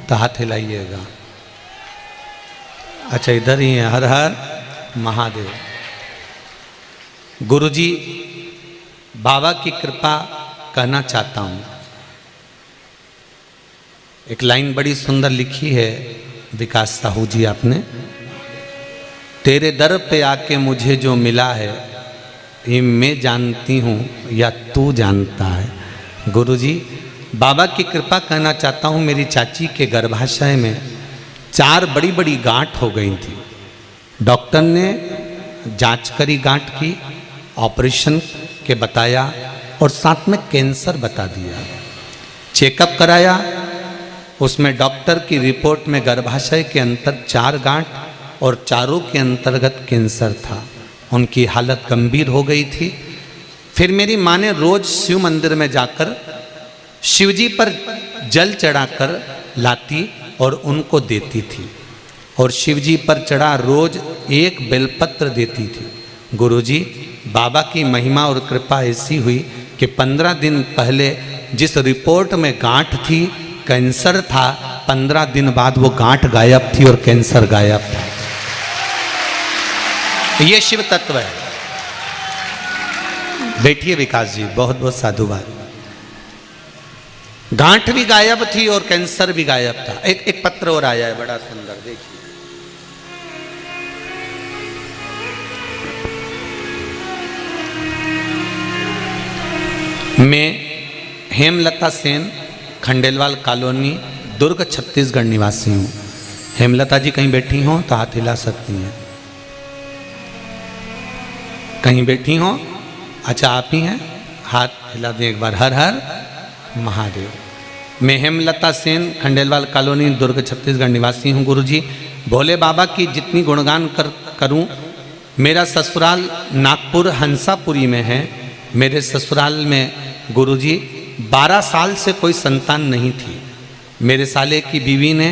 तो हाथ हिलाइएगा। अच्छा, इधर ही है। हर हर महादेव। गुरुजी, बाबा की कृपा कहना चाहता हूँ। एक लाइन बड़ी सुंदर लिखी है विकास साहू जी आपने। तेरे दर पे आके मुझे जो मिला है ये मैं जानती हूँ या तू जानता है। गुरुजी, बाबा की कृपा कहना चाहता हूँ। मेरी चाची के गर्भाशय में 4 बड़ी बड़ी गांठ हो गई थी। डॉक्टर ने जांच करी गांठ की, ऑपरेशन के बताया और साथ में कैंसर बता दिया। चेकअप कराया, उसमें डॉक्टर की रिपोर्ट में गर्भाशय के अंदर 4 गांठ और चारों के अंतर्गत कैंसर था। उनकी हालत गंभीर हो गई थी। फिर मेरी माँ ने रोज शिव मंदिर में जाकर शिवजी पर जल चढ़ाकर लाती और उनको देती थी, और शिवजी पर चढ़ा रोज एक बेलपत्र देती थी। गुरुजी, बाबा की महिमा और कृपा ऐसी हुई कि 15 दिन पहले जिस रिपोर्ट में गांठ थी, कैंसर था, 15 दिन बाद वो गांठ गायब थी और कैंसर गायब था। ये शिव तत्व है। बैठिए विकास जी, बहुत बहुत साधुवाद। गांठ भी गायब थी और कैंसर भी गायब था। एक पत्र और आया है बड़ा सुंदर, देखिए। मैं हेमलता सेन, खंडेलवाल कॉलोनी, दुर्ग, छत्तीसगढ़ निवासी हूँ। हेमलता जी कहीं बैठी हों तो हाथ हिला सकती हैं। कहीं बैठी हों? अच्छा आप ही हैं, हाथ हिला दें एक बार। हर हर महादेव। मैं हेमलता सेन, खंडेलवाल कॉलोनी, दुर्ग, छत्तीसगढ़ निवासी हूँ। गुरुजी, भोले बाबा की जितनी गुणगान करूँ। मेरा ससुराल नागपुर हंसापुरी में है। मेरे ससुराल में गुरुजी 12 साल से कोई संतान नहीं थी। मेरे साले की बीवी ने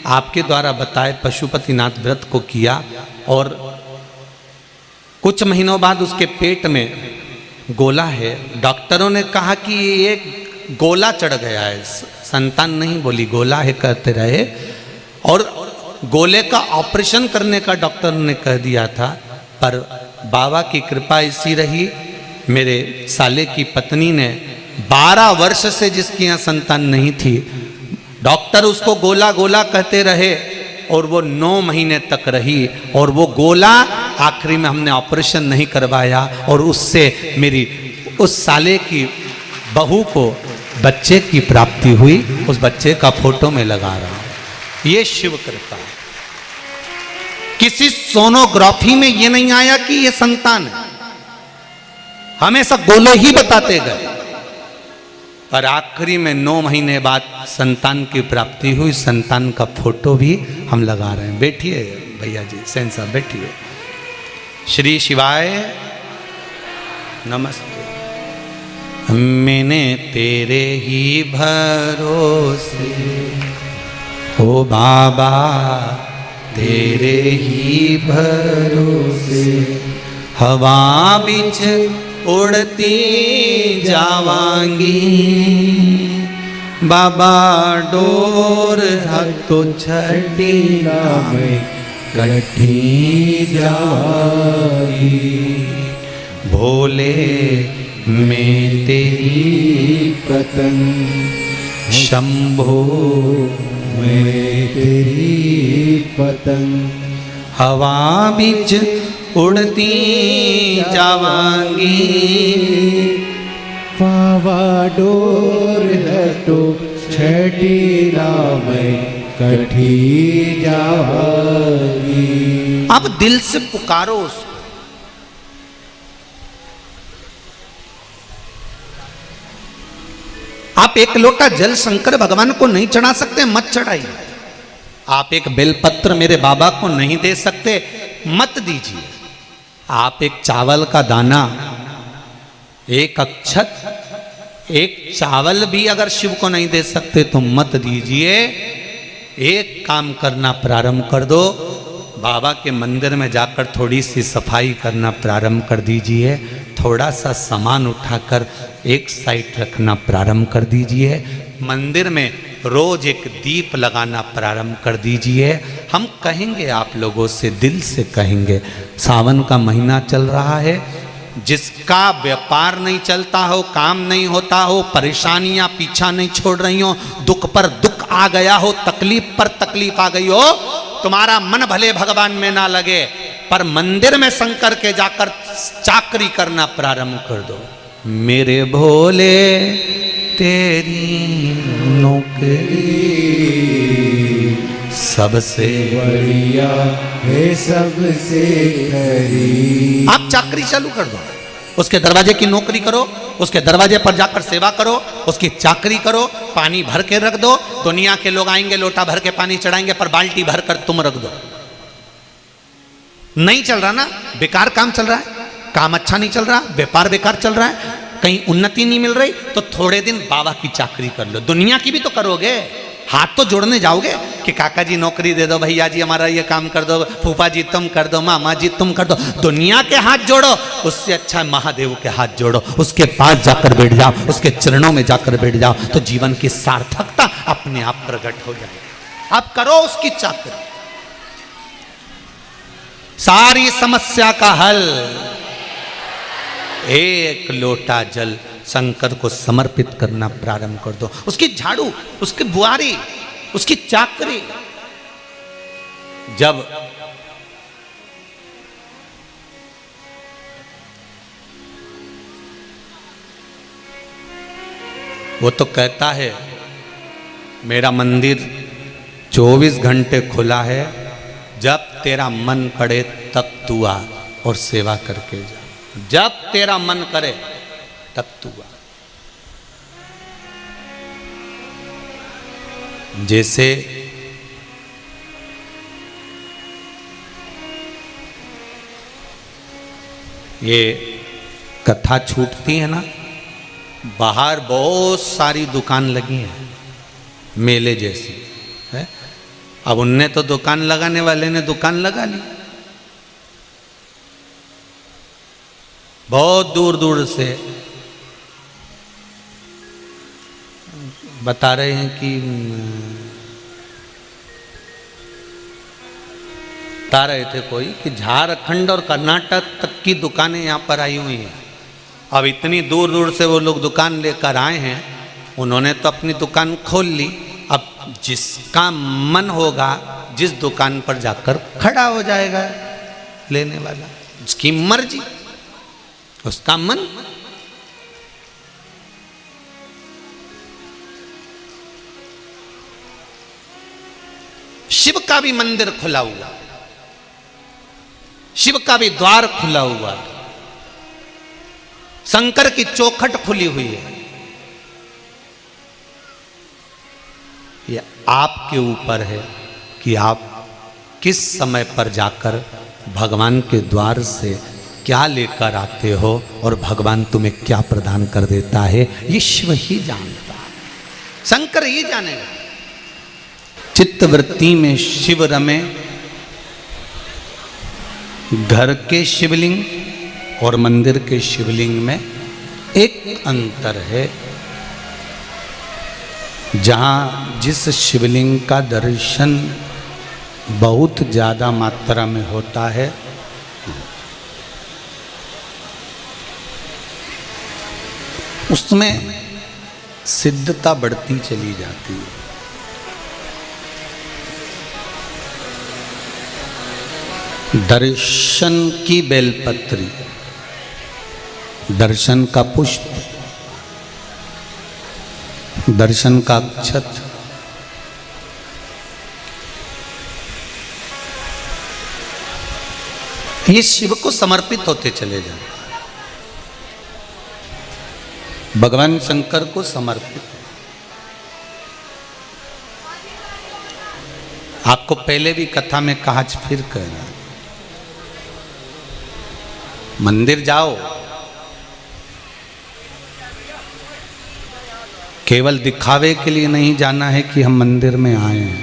आपके द्वारा बताए पशुपतिनाथ व्रत को किया और कुछ महीनों बाद उसके पेट में गोला है। डॉक्टरों ने कहा कि ये गोला चढ़ गया है, संतान नहीं बोली, गोला है कहते रहे। और गोले का ऑपरेशन करने का डॉक्टर ने कह दिया था, पर बाबा की कृपा ऐसी रही, मेरे साले की पत्नी ने 12 वर्ष से जिसकी यहाँ संतान नहीं थी, डॉक्टर उसको गोला गोला कहते रहे और वो 9 महीने तक रही। और वो गोला आखिरी में हमने ऑपरेशन नहीं करवाया और उससे मेरी उस साले की बहू को बच्चे की प्राप्ति हुई। उस बच्चे का फोटो में लगा रहा हूं। ये शिव कृपा। किसी सोनोग्राफी में ये नहीं आया कि ये संतान है, हमेशा गोले ही बताते गए, पर आखिरी में 9 महीने बाद संतान की प्राप्ति हुई। संतान का फोटो भी हम लगा रहे हैं। बैठिए भैया जी, सेन साहब बैठिए। श्री शिवाय नमस्ते। मैंने तेरे ही भरोसे ओ बाबा, तेरे ही भरोसे हवा बिच उड़ती जावांगी। बाबा डोर हतो छड़ी में कठी जावांगी। भोले मैं तेरी पतंग, शंभो मैं तेरी पतंग, हवा बिच उड़ती जावांगी। बाबा डोर हटो छठी में कठी जावांगी। अब दिल से पुकारो उसको। आप एक लोटा जल शंकर भगवान को नहीं चढ़ा सकते, मत चढ़ाइए। आप एक बेलपत्र मेरे बाबा को नहीं दे सकते, मत दीजिए। आप एक चावल का दाना, एक अक्षत, एक चावल भी अगर शिव को नहीं दे सकते तो मत दीजिए। एक काम करना प्रारंभ कर दो, बाबा के मंदिर में जाकर थोड़ी सी सफाई करना प्रारंभ कर दीजिए। थोड़ा सा सामान उठाकर एक साइड रखना प्रारंभ कर दीजिए। मंदिर में रोज एक दीप लगाना प्रारंभ कर दीजिए। हम कहेंगे आप लोगों से, दिल से कहेंगे। सावन का महीना चल रहा है, जिसका व्यापार नहीं चलता हो, काम नहीं होता हो, परेशानियां पीछा नहीं छोड़ रही हो, दुख पर दुख आ गया हो, तकलीफ पर तकलीफ आ गई हो, तुम्हारा मन भले भगवान में ना लगे, पर मंदिर में शंकर के जाकर चाकरी करना प्रारंभ कर दो। मेरे भोले तेरी नौकरी सबसे बढ़िया है, सबसे करी। आप चाकरी चालू कर दो, उसके दरवाजे की नौकरी करो, उसके दरवाजे पर जाकर सेवा करो, उसकी चाकरी करो, पानी भर के रख दो। दुनिया के लोग आएंगे, लोटा भर के पानी चढ़ाएंगे, पर बाल्टी भर कर तुम रख दो। नहीं चल रहा ना, बेकार काम चल रहा है, काम अच्छा नहीं चल रहा, व्यापार बेकार चल रहा है, कहीं उन्नति नहीं मिल रही, तो थोड़े दिन बाबा की चाकरी कर लो। दुनिया की भी तो करोगे, हाथ तो जोड़ने जाओगे कि काका जी नौकरी दे दो, भैया जी हमारा ये काम कर दो, फूफा जी तुम कर दो, मामा जी तुम कर दो। दुनिया के हाथ जोड़ो, उससे अच्छा महादेव के हाथ जोड़ो, उसके पास जाकर बैठ जाओ, उसके चरणों में जाकर बैठ जाओ, तो जीवन की सार्थकता अपने आप प्रकट हो जाएगी। आप करो उसकी चाकरी, सारी समस्या का हल। एक लोटा जल शंकर को समर्पित करना प्रारंभ कर दो। उसकी झाड़ू, उसकी बुआरी, उसकी चाकरी। जब वो तो कहता है मेरा मंदिर 24 घंटे खुला है, जब तेरा मन करे तब तू आ और सेवा करके जा। जब तेरा मन करे तब तू आ। जैसे ये कथा छूटती है ना, बाहर बहुत सारी दुकान लगी हैं मेले जैसी है। अब उनने तो दुकान लगाने वाले ने दुकान लगा ली, बहुत दूर दूर से बता रहे हैं कि बता रहे थे कोई कि झारखंड और कर्नाटक तक की दुकानें यहाँ पर आई हुई हैं। अब इतनी दूर दूर से वो लोग दुकान लेकर आए हैं, उन्होंने तो अपनी दुकान खोल ली। अब जिसका मन होगा जिस दुकान पर जाकर खड़ा हो जाएगा लेने वाला, उसकी मर्जी, उसका मन। शिव का भी मंदिर खुला हुआ, शिव का भी द्वार खुला हुआ, शंकर की चौखट खुली हुई है। ये आपके ऊपर है कि आप किस समय पर जाकर भगवान के द्वार से क्या लेकर आते हो और भगवान तुम्हें क्या प्रदान कर देता है, ये शिव ही जानता है, शंकर ही जानेगा। चित्तवृत्ति में शिव रमे, घर के शिवलिंग और मंदिर के शिवलिंग में एक अंतर है। जहाँ जिस शिवलिंग का दर्शन बहुत ज़्यादा मात्रा में होता है, उसमें सिद्धता बढ़ती चली जाती है। दर्शन की बेलपत्री, दर्शन का पुष्प, दर्शन का अक्षत, ये शिव को समर्पित होते चले जाते, भगवान शंकर को समर्पित। आपको पहले भी कथा में कहा, फिर कह रहा, मंदिर जाओ, केवल दिखावे के लिए नहीं जाना है कि हम मंदिर में आए हैं।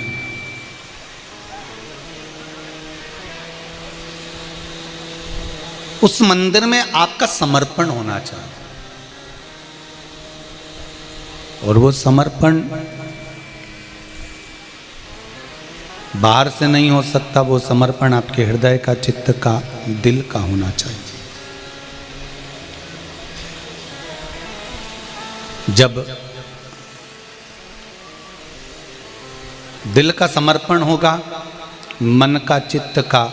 उस मंदिर में आपका समर्पण होना चाहिए, और वो समर्पण बाहर से नहीं हो सकता, वो समर्पण आपके हृदय का, चित्त का, दिल का होना चाहिए। जब दिल का समर्पण होगा, मन का, चित्त का,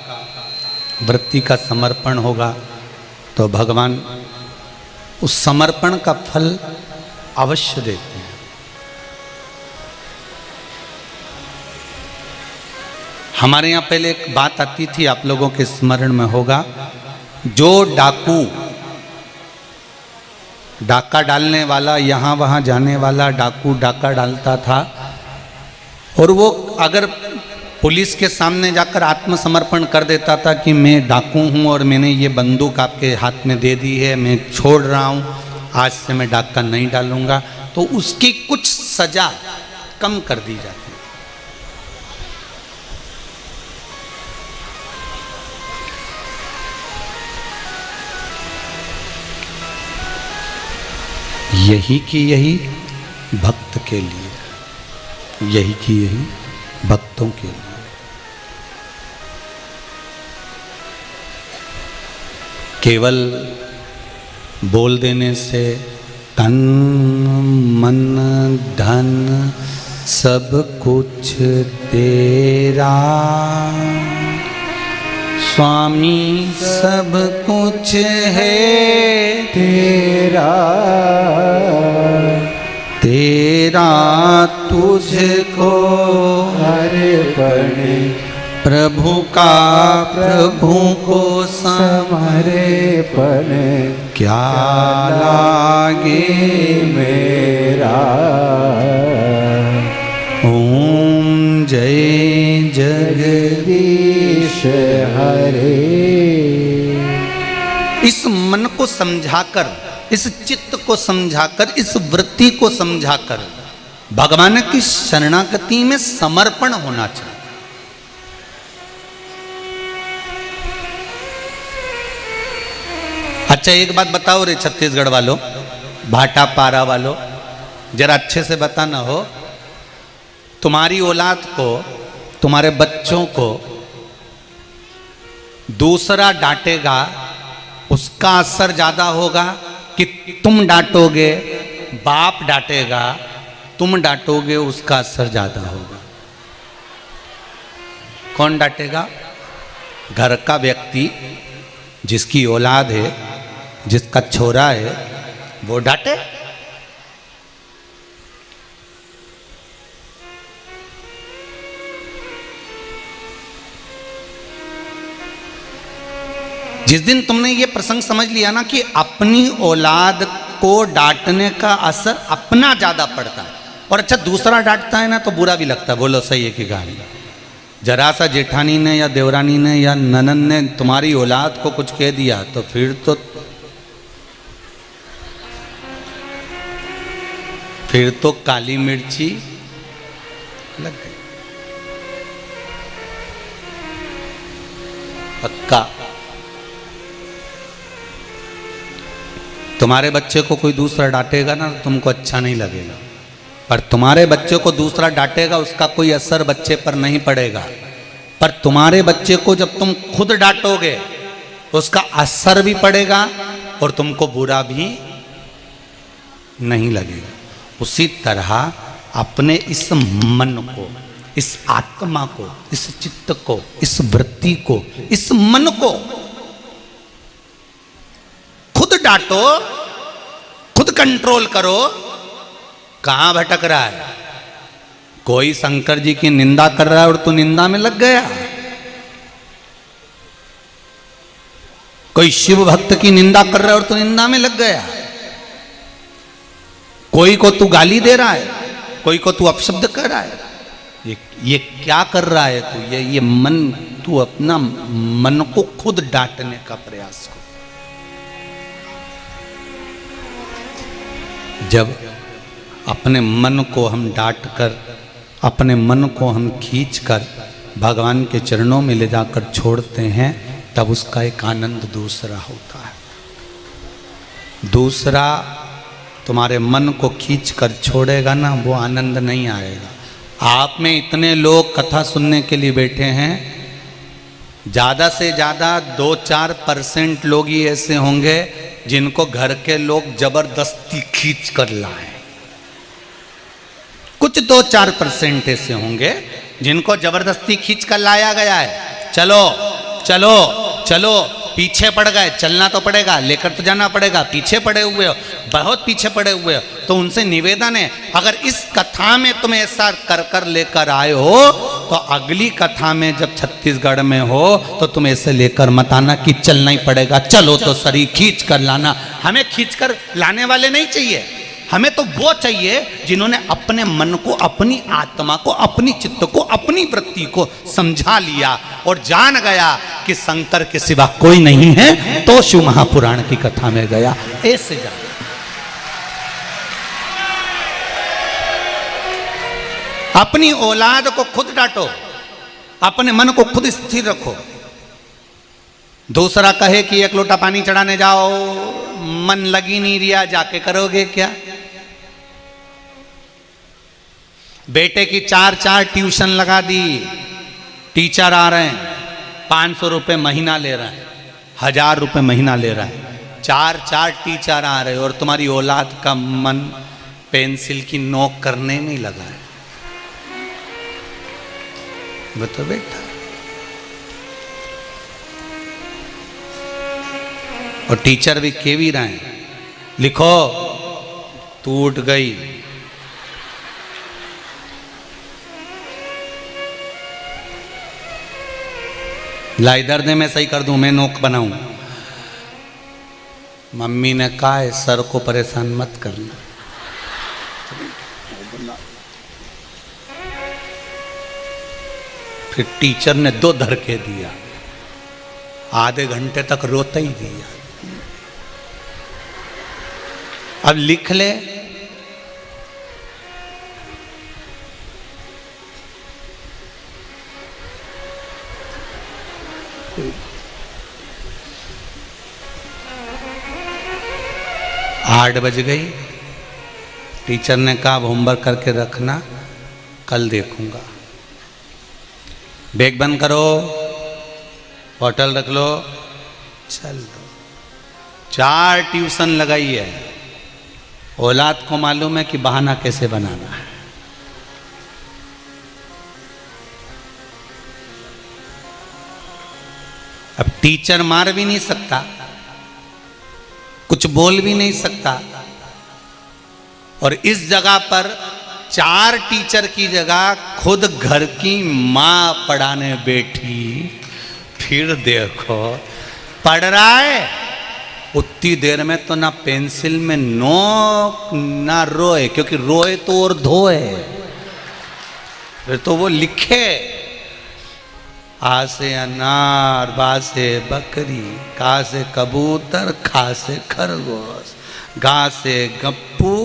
वृत्ति का समर्पण होगा, तो भगवान उस समर्पण का फल अवश्य देते हैं। हमारे यहाँ पहले एक बात आती थी, आप लोगों के स्मरण में होगा, जो डाकू, डाका डालने वाला, यहाँ वहाँ जाने वाला डाकू डाका डालता था, और वो अगर पुलिस के सामने जाकर आत्मसमर्पण कर देता था कि मैं डाकू हूँ और मैंने ये बंदूक आपके हाथ में दे दी है, मैं छोड़ रहा हूँ, आज से मैं डाका नहीं डालूंगा, तो उसकी कुछ सजा कम कर दी जाती। यही की यही भक्त के लिए, यही की यही भक्तों के लिए। केवल बोल देने से तन मन धन सब कुछ तेरा, स्वामी सब कुछ है तेरा, तेरा तुझको अर्पण प्रभु का प्रभु को समर्पण क्या लागे मेरा। ओम जय जगदीश हरे। इस मन को समझाकर, इस चित्त को समझाकर, इस वृत्ति को समझाकर भगवान की शरणागति में समर्पण होना चाहिए। अच्छा एक बात बताओ रे छत्तीसगढ़ वालों, भाटा पारा वालों, जरा अच्छे से बताना हो, तुम्हारी औलाद को, तुम्हारे बच्चों को दूसरा डांटेगा उसका असर ज्यादा होगा कि तुम डांटोगे, बाप डांटेगा, तुम डांटोगे उसका असर ज्यादा होगा? कौन डांटेगा? घर का व्यक्ति जिसकी औलाद है, जिसका छोरा है, वो डांटे। जिस दिन तुमने ये प्रसंग समझ लिया ना कि अपनी औलाद को डांटने का असर अपना ज्यादा पड़ता है, और अच्छा दूसरा डांटता है ना तो बुरा भी लगता है। बोलो सही है कि गाली? जरा सा जेठानी ने या देवरानी ने या ननन ने तुम्हारी औलाद को कुछ कह दिया तो फिर तो काली मिर्ची लग गई पक्का। तुम्हारे बच्चे को कोई दूसरा डांटेगा ना तो तुमको अच्छा नहीं लगेगा, पर तुम्हारे बच्चे को दूसरा डांटेगा उसका कोई असर बच्चे पर नहीं पड़ेगा। पर तुम्हारे बच्चे को जब तुम खुद डांटोगे उसका असर भी पड़ेगा और तुमको बुरा भी नहीं लगेगा। उसी तरह अपने इस मन को, इस आत्मा को, इस चित्त को, इस वृत्ति को, इस मन को खुद डांटो, खुद कंट्रोल करो। कहां भटक रहा है? कोई शंकर जी की निंदा कर रहा है और तू निंदा में लग गया। कोई शिव भक्त की निंदा कर रहा है और तू निंदा में लग गया। कोई को तू गाली दे रहा है, कोई को तू अपशब्द कर रहा है। ये क्या कर रहा है तू? ये मन, तू अपना मन को खुद डांटने का प्रयास कर। जब अपने मन को हम डांट कर, अपने मन को हम खींच कर भगवान के चरणों में ले जाकर छोड़ते हैं, तब उसका एक आनंद दूसरा होता है। दूसरा तुम्हारे मन को खींच कर छोड़ेगा ना, वो आनंद नहीं आएगा। आप में इतने लोग कथा सुनने के लिए बैठे हैं, ज़्यादा से ज़्यादा 2-4% लोग ही ऐसे होंगे जिनको घर के लोग जबरदस्ती खींच कर लाए। कुछ 2-4% ऐसे होंगे जिनको जबरदस्ती खींच कर लाया गया है। चलो चलो चलो, पीछे पड़ गए, चलना तो पड़ेगा, लेकर तो जाना पड़ेगा। पीछे पड़े हुए हो, बहुत पीछे पड़े हुए हो, तो उनसे निवेदन है अगर इस कथा में तुम ऐसा कर कर लेकर आए हो तो अगली कथा में जब छत्तीसगढ़ में हो तो तुम ऐसे लेकर मत आना कि चलना ही पड़ेगा, चलो तो सरी खींच कर लाना। हमें खींच कर लाने वाले नहीं चाहिए, हमें तो वो चाहिए जिन्होंने अपने मन को, अपनी आत्मा को, अपनी चित्त को, अपनी वृत्ति को समझा लिया और जान गया कि शंकर के सिवा कोई नहीं है, तो शिव महापुराण की कथा में गया। ऐसे जान अपनी औलाद को खुद डांटो, अपने मन को खुद स्थिर रखो। दूसरा कहे कि एक लोटा पानी चढ़ाने जाओ, मन लगी नहीं रिया, जाके करोगे क्या? बेटे की 4 ट्यूशन लगा दी, टीचर आ रहे हैं, 500 रुपये महीना ले रहे हैं, 1000 रुपये महीना ले रहा है। 4 टीचर आ रहे और तुम्हारी औलाद का मन पेंसिल की नोक करने में ही लगा है। वो तो बेटा, और टीचर भी कह भी रहे हैं, लिखो टूट गई, ला इधर दे, मैं सही कर दूं, मैं नोक बनाऊं। मम्मी ने कहा है सर को परेशान मत करना। फिर टीचर ने 2 धड़के दिया, आधे घंटे तक रोता ही दिया। अब लिख ले। आठ बज गई, टीचर ने कहा होमवर्क करके रखना, कल देखूंगा। बैग बंद करो, बॉटल रख लो, चल दो। 4 ट्यूशन लगाई है। औलाद को मालूम है कि बहाना कैसे बनाना है। अब टीचर मार भी नहीं सकता, कुछ बोल भी नहीं सकता, और इस जगह पर 4 टीचर की जगह खुद घर की मां पढ़ाने बैठी। फिर देखो पढ़ रहा है, उतनी देर में तो ना पेंसिल में नोक ना रोए, क्योंकि रोए तो और धोए, फिर तो वो लिखे। आ से अनार, बा से बकरी, का से कबूतर, खा से खरगोश, गा से गप्पू,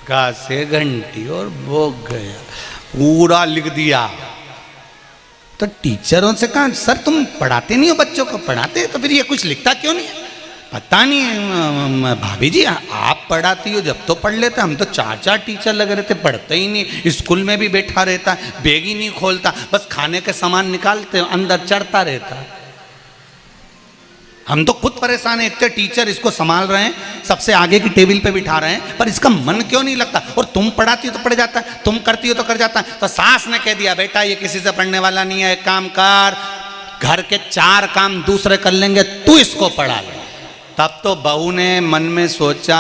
गा से घंटी, और वो गया, पूरा लिख दिया। तो टीचरों से कहा सर तुम पढ़ाते नहीं हो बच्चों को? पढ़ाते तो फिर ये कुछ लिखता क्यों नहीं है? पता नहीं भाभी जी, आप पढ़ाती हो जब तो पढ़ लेता, हम तो 4 टीचर लगे रहते, पढ़ते ही नहीं। स्कूल में भी बैठा रहता, बैग ही नहीं खोलता, बस खाने के सामान निकालते अंदर चढ़ता रहता। हम तो खुद परेशान हैं, इतने टीचर इसको संभाल रहे हैं, सबसे आगे की टेबल पे बिठा रहे हैं, पर इसका मन क्यों नहीं लगता? और तुम पढ़ाती हो तो पढ़ जाता है, तुम करती हो तो कर जाता है। तो सास ने कह दिया बेटा ये किसी से पढ़ने वाला नहीं है, एक काम कर, घर के 4 काम दूसरे कर लेंगे, तू इसको पढ़ा ले। तब तो बहू ने मन में सोचा,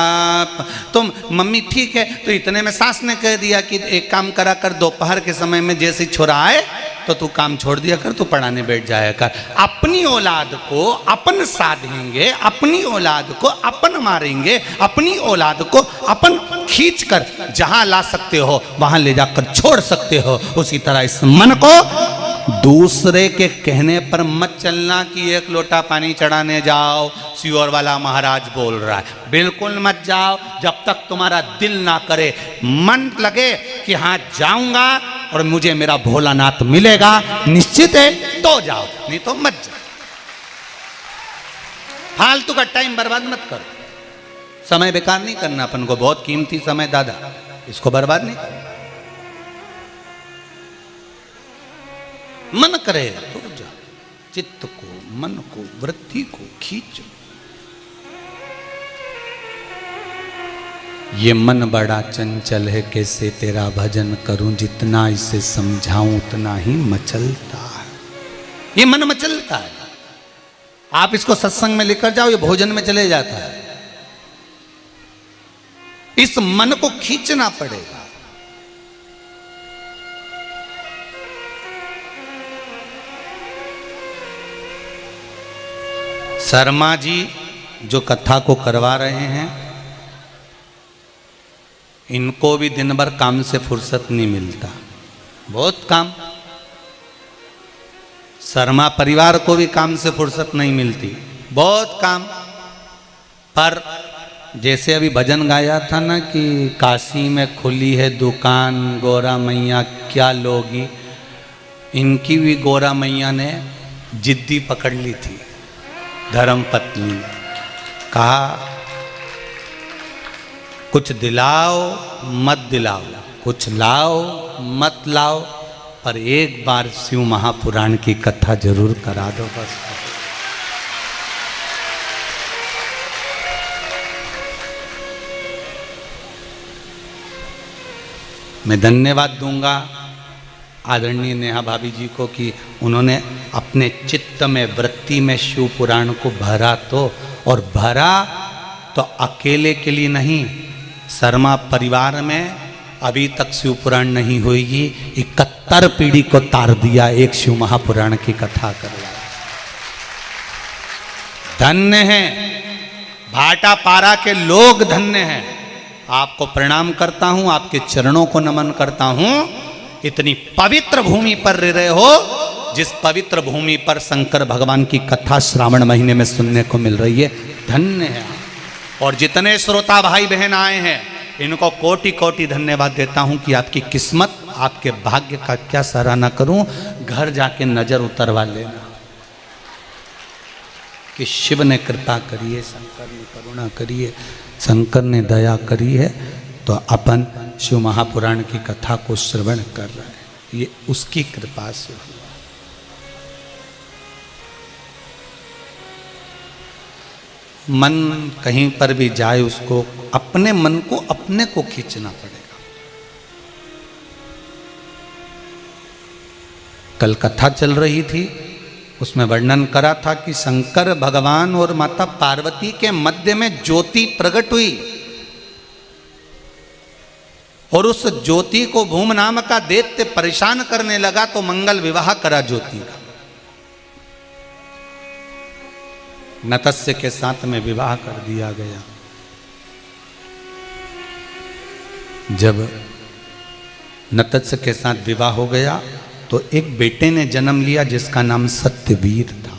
तुम मम्मी ठीक है, तो इतने में सास ने कह दिया कि एक काम करा कर, दोपहर के समय में जैसे छोरा आए तो तू काम छोड़ दिया कर, तू पढ़ाने बैठ जाया कर। अपनी औलाद को अपन साधेंगे, अपनी औलाद को अपन मारेंगे, अपनी औलाद को अपन खींच कर जहां ला सकते हो वहां ले जाकर छोड़ सकते हो। उसी तरह इस मन को दूसरे के कहने पर मत चलना कि एक लोटा पानी चढ़ाने जाओ, सियोर वाला महाराज बोल रहा है, बिल्कुल मत जाओ जब तक तुम्हारा दिल ना करे, मन लगे कि हाँ जाऊंगा और मुझे मेरा भोलानाथ मिलेगा, निश्चित है तो जाओ, नहीं तो मत जाओ। फालतू का टाइम बर्बाद मत करो, समय बेकार नहीं करना, अपन को बहुत कीमती समय दादा, इसको बर्बाद नहीं करना। मन करे तो जा, चित्त को, मन को, वृत्ति को खींचो। ये मन बड़ा चंचल है, कैसे तेरा भजन करूं, जितना इसे समझाऊं उतना ही मचलता है। ये मन मचलता है, आप इसको सत्संग में लेकर जाओ, ये भोजन में चले जाता है। इस मन को खींचना पड़ेगा। शर्मा जी जो कथा को करवा रहे हैं, इनको भी दिन भर काम से फुर्सत नहीं मिलता, बहुत काम। शर्मा परिवार को भी काम से फुर्सत नहीं मिलती, बहुत काम। पर जैसे अभी भजन गाया था ना कि काशी में खुली है दुकान, गोरा मैया क्या लोगी, इनकी भी गोरा मैया ने जिद्दी पकड़ ली थी। धर्म पत्नी ने कहा कुछ दिलाओ मत दिलाओ, कुछ लाओ मत लाओ, पर एक बार शिव महापुराण की कथा जरूर करा दो बस। मैं धन्यवाद दूंगा आदरणीय नेहा भाभी जी को कि उन्होंने अपने चित्त में, वृत्ति में शिव पुराण को भरा, तो और भरा तो अकेले के लिए नहीं, शर्मा परिवार में अभी तक शिव पुराण नहीं होगी, 71 पीढ़ी को तार दिया, एक शिव महापुराण की कथा करवाया। धन्य है भाटापारा के लोग, धन्य हैं। आपको प्रणाम करता हूं, आपके चरणों को नमन करता हूं। इतनी पवित्र भूमि पर रह रहे हो, जिस पवित्र भूमि पर शंकर भगवान की कथा श्रावण महीने में सुनने को मिल रही है। धन्य है। और जितने श्रोता भाई बहन आए हैं, इनको कोटि कोटि धन्यवाद देता हूं कि आपकी किस्मत, आपके भाग्य का क्या सराहना करूं। घर जाके नजर उतरवा लेना कि शिव ने कृपा करी है, शंकर ने करुणा करी है, शंकर ने दया करी है, तो अपन शिव महापुराण की कथा को श्रवण कर रहे हैं। ये उसकी कृपा से हुआ। मन कहीं पर भी जाए, उसको अपने मन को अपने को खींचना पड़ेगा। कल कथा चल रही थी, उसमें वर्णन करा था कि शंकर भगवान और माता पार्वती के मध्य में ज्योति प्रकट हुई, और उस ज्योति को भूम नाम का दैत्य परेशान करने लगा, तो मंगल विवाह करा ज्योति का। नतस्य के साथ में विवाह कर दिया गया। जब नतस्य के साथ विवाह हो गया तो एक बेटे ने जन्म लिया जिसका नाम सत्यवीर था।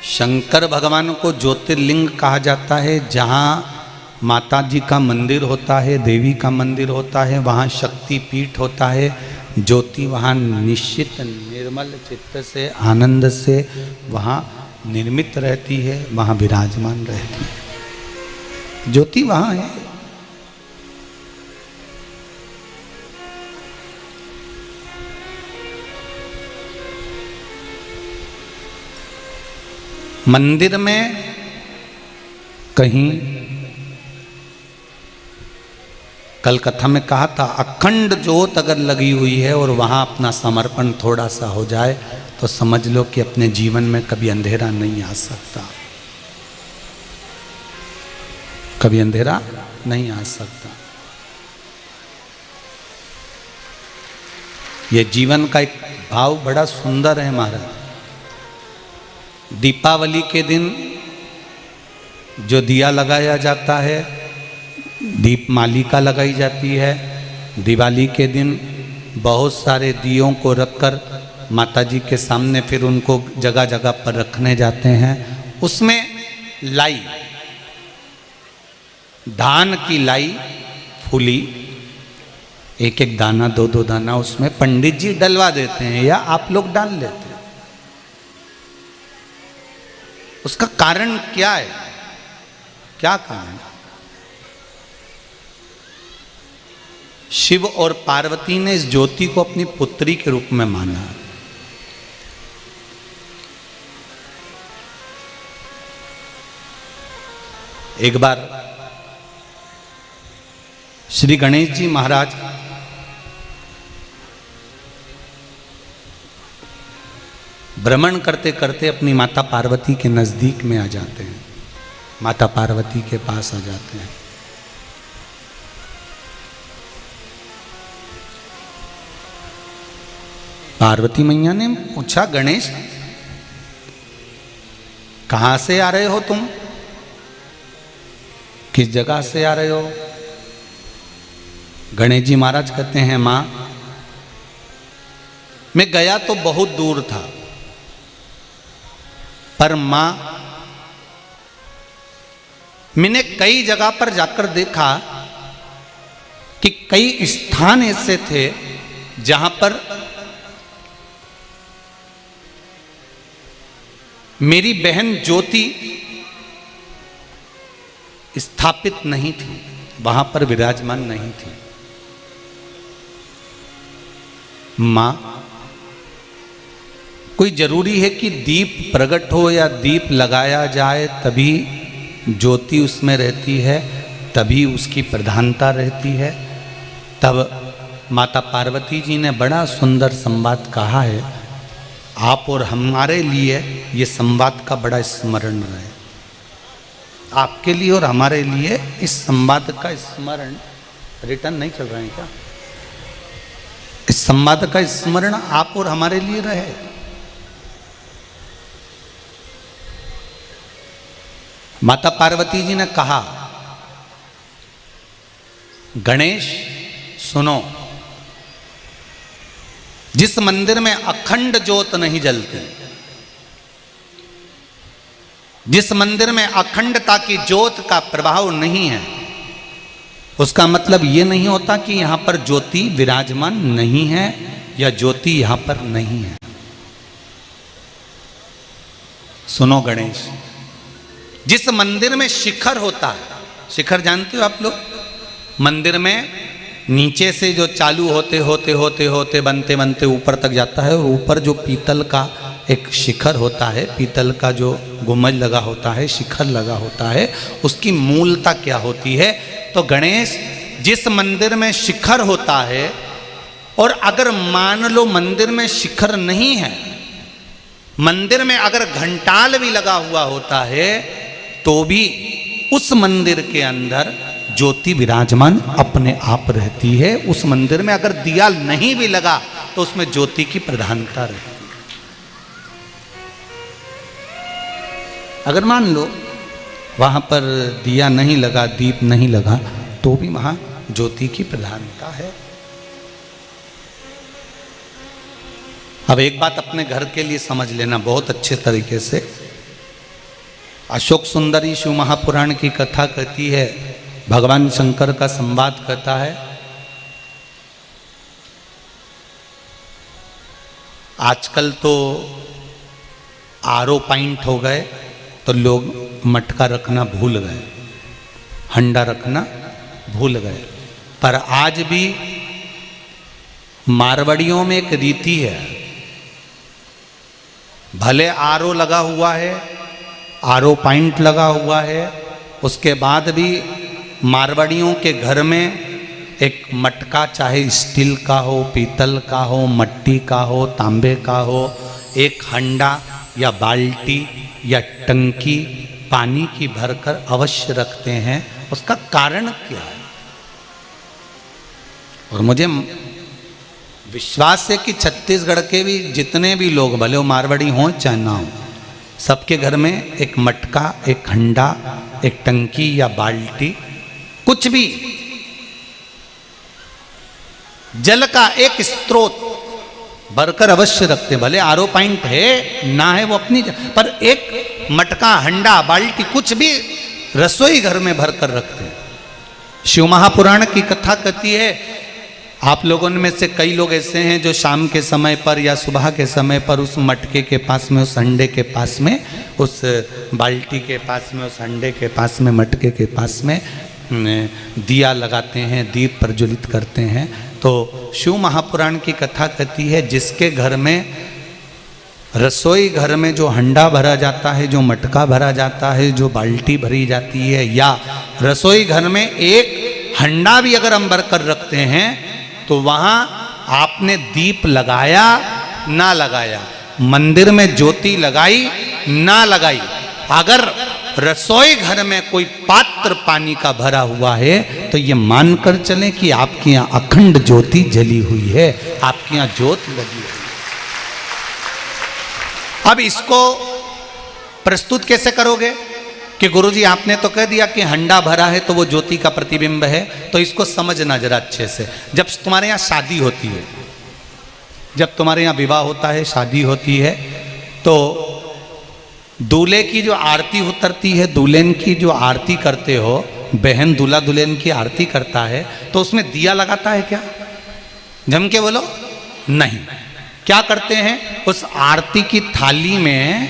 शंकर भगवान को ज्योतिर्लिंग कहा जाता है। जहाँ माता जी का मंदिर होता है, देवी का मंदिर होता है, वहाँ शक्ति पीठ होता है। ज्योति वहाँ निश्चित निर्मल चित्त से, आनंद से वहाँ निर्मित रहती है, वहाँ विराजमान रहती है। ज्योति वहाँ है। मंदिर में कहीं कल कथा में कहा था, अखंड ज्योत अगर लगी हुई है और वहाँ अपना समर्पण थोड़ा सा हो जाए तो समझ लो कि अपने जीवन में कभी अंधेरा नहीं आ सकता, कभी अंधेरा नहीं आ सकता। ये जीवन का एक भाव बड़ा सुंदर है महाराज। दीपावली के दिन जो दिया लगाया जाता है, दीप मालिका लगाई जाती है। दिवाली के दिन बहुत सारे दियों को रखकर माता जी के सामने फिर उनको जगह जगह पर रखने जाते हैं। उसमें लाई, धान की लाई फूली, एक एक दाना, दो दो दाना उसमें पंडित जी डलवा देते हैं या आप लोग डाल लेते हैं। उसका कारण क्या है? क्या कारण? शिव और पार्वती ने इस ज्योति को अपनी पुत्री के रूप में माना। एक बार श्री गणेश जी महाराज भ्रमण करते करते अपनी माता पार्वती के नजदीक में आ जाते हैं, माता पार्वती के पास आ जाते हैं। पार्वती मैया ने पूछा, गणेश कहां से आ रहे हो तुम? किस जगह से आ रहे हो? गणेश जी महाराज कहते हैं, मां मैं गया तो बहुत दूर था, पर मां मैंने कई जगह पर जाकर देखा कि कई स्थान ऐसे थे जहां पर मेरी बहन ज्योति स्थापित नहीं थी, वहां पर विराजमान नहीं थी। मां, कोई जरूरी है कि दीप प्रकट हो या दीप लगाया जाए तभी ज्योति उसमें रहती है, तभी उसकी प्रधानता रहती है? तब माता पार्वती जी ने बड़ा सुंदर संवाद कहा है। आप और हमारे लिए ये संवाद का बड़ा स्मरण रहे। आपके लिए और हमारे लिए इस संवाद का स्मरण रिटर्न नहीं चल रहा है क्या? इस संवाद का स्मरण आप और हमारे लिए रहे। माता पार्वती जी ने कहा, गणेश सुनो, जिस मंदिर में अखंड ज्योत नहीं जलती, जिस मंदिर में अखंडता की ज्योत का प्रभाव नहीं है, उसका मतलब यह नहीं होता कि यहां पर ज्योति विराजमान नहीं है या ज्योति यहां पर नहीं है। सुनो गणेश, जिस मंदिर में शिखर होता है, शिखर जानते हो आप लोग? मंदिर में नीचे से जो चालू होते होते होते होते बनते बनते ऊपर तक जाता है, और ऊपर जो पीतल का एक शिखर होता है, पीतल का जो गुंबज लगा होता है, शिखर लगा होता है, उसकी मूलता क्या होती है? तो गणेश, जिस मंदिर में शिखर होता है, और अगर मान लो मंदिर में शिखर नहीं है, मंदिर में अगर घंटाल भी लगा हुआ होता है, तो भी उस मंदिर के अंदर ज्योति विराजमान अपने आप रहती है। उस मंदिर में अगर दिया नहीं भी लगा तो उसमें ज्योति की प्रधानता रहती है। अगर मान लो वहां पर दिया नहीं लगा, दीप नहीं लगा, तो भी वहां ज्योति की प्रधानता है। अब एक बात अपने घर के लिए समझ लेना बहुत अच्छे तरीके से। अशोक सुंदरी शिव महापुराण की कथा कहती है, भगवान शंकर का संवाद कहता है, आजकल तो आरओ पॉइंट हो गए तो लोग मटका रखना भूल गए, हंडा रखना भूल गए। पर आज भी मारवाड़ियों में एक रीति है, भले आरओ लगा हुआ है, आरओ पॉइंट लगा हुआ है, उसके बाद भी मारवाड़ियों के घर में एक मटका, चाहे स्टील का हो, पीतल का हो, मट्टी का हो, तांबे का हो, एक हंडा या बाल्टी या टंकी पानी की भरकर अवश्य रखते हैं। उसका कारण क्या है? और मुझे विश्वास है कि छत्तीसगढ़ के भी जितने भी लोग, भले वो मारवाड़ी हों चाहे ना हो, सबके घर में एक मटका, एक हंडा, एक टंकी या बाल्टी, कुछ भी जल का एक स्रोत भरकर अवश्य रखते हैं। भले आरओ पॉइंट है ना है वो अपनी, पर एक मटका, हंडा, बाल्टी, कुछ भी रसोई घर में भरकर रखते हैं। शिव महापुराण की कथा कहती है, आप लोगों में से कई लोग ऐसे हैं जो शाम के समय पर या सुबह के समय पर उस मटके के पास में, उस हंडे के पास में, उस बाल्टी के पास में, उस हंडे के पास में, मटके के पास में दिया लगाते हैं, दीप प्रज्वलित करते हैं। तो शिव महापुराण की कथा कहती है, जिसके घर में, रसोई घर में जो हंडा भरा जाता है, जो मटका भरा जाता है, जो बाल्टी भरी जाती है, या रसोई घर में एक हंडा भी अगर हम भरकर रखते हैं, तो वहाँ आपने दीप लगाया ना लगाया, मंदिर में ज्योति लगाई ना लगाई, अगर रसोई घर में कोई पात्र पानी का भरा हुआ है, तो ये मानकर चलें कि आपके यहाँ अखंड ज्योति जली हुई है, आपके यहाँ ज्योत लगी हुई है। अब इसको प्रस्तुत कैसे करोगे कि गुरुजी आपने तो कह दिया कि हंडा भरा है तो वो ज्योति का प्रतिबिंब है, तो इसको समझना जरा अच्छे से। जब तुम्हारे यहाँ शादी होती है, जब तुम्हारे यहाँ विवाह होता है, शादी होती है, तो दूल्हे की जो आरती उतरती है, दुल्हन की जो आरती करते हो, बहन दूल्हा दुल्हन की आरती करता है, तो उसमें दिया लगाता है क्या? जम के बोलो, नहीं। क्या करते हैं? उस आरती की थाली में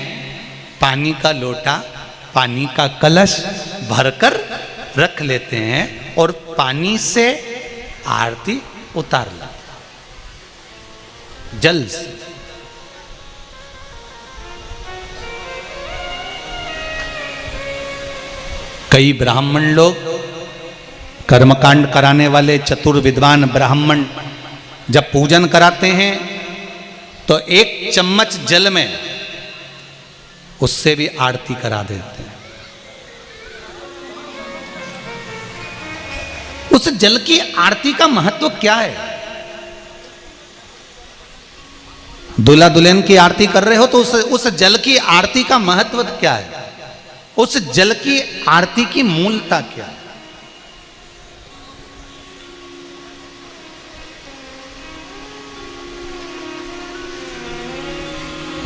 पानी का लोटा, पानी का कलश भरकर रख लेते हैं और पानी से आरती उतार लाते, जल से। कई ब्राह्मण लोग, कर्मकांड कराने वाले चतुर विद्वान ब्राह्मण जब पूजन कराते हैं तो एक चम्मच जल में उससे भी आरती करा देते हैं। उस जल की आरती का महत्व क्या है? दूल्हा दुल्हन की आरती कर रहे हो तो उस जल की आरती का महत्व क्या है? उस जल की आरती की मूलता क्या है?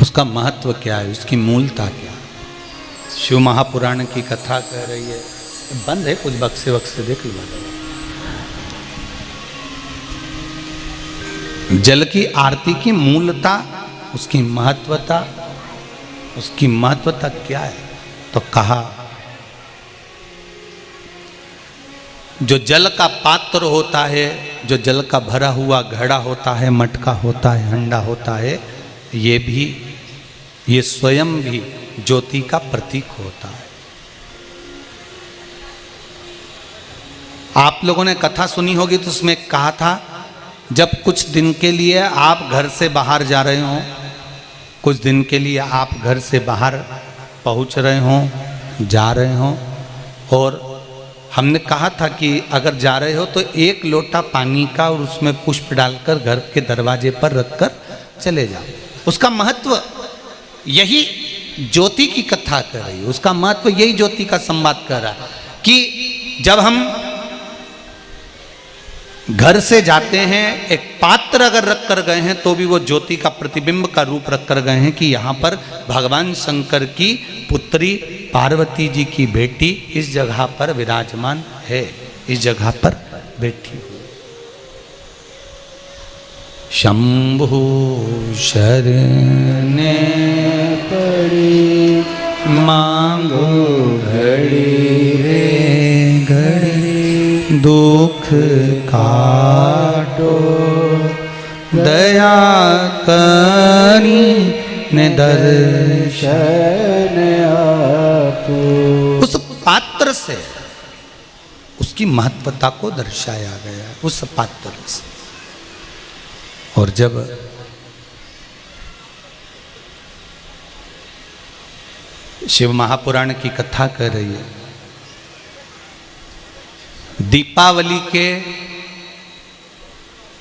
उसका महत्व क्या है? उसकी मूलता क्या है? शिव महापुराण की कथा कह रही है। बंद है कुछ बक्से वक्से देख लो। जल की आरती की मूलता, उसकी महत्वता क्या है? तो कहा जो जल का पात्र होता है, जो जल का भरा हुआ घड़ा होता है, मटका होता है, हंडा होता है, ये स्वयं भी ज्योति का प्रतीक होता है। आप लोगों ने कथा सुनी होगी तो उसमें कहा था जब कुछ दिन के लिए आप घर से बाहर जा रहे हो, कुछ दिन के लिए आप घर से बाहर पहुंच रहे हो, जा रहे हो, और हमने कहा था कि अगर जा रहे हो तो एक लोटा पानी का और उसमें पुष्प डालकर घर के दरवाजे पर रखकर चले जाओ। उसका महत्व यही ज्योति की कथा कर रही है, उसका महत्व यही ज्योति का संवाद कर रहा है कि जब हम घर से जाते हैं, एक पात्र अगर रख कर गए हैं तो भी वो ज्योति का प्रतिबिंब का रूप रख कर गए हैं कि यहाँ पर भगवान शंकर की पुत्री पार्वती जी की बेटी इस जगह पर विराजमान है, इस जगह पर बैठी हुई। शंभु शरणे पड़ी मांगो घड़ी रे घड़ी, दुख काटो दया करी ने दर्शन आपो। उस पात्र से उसकी महत्वता को दर्शाया गया, उस पात्र से। और जब शिव महापुराण की कथा कर रही है,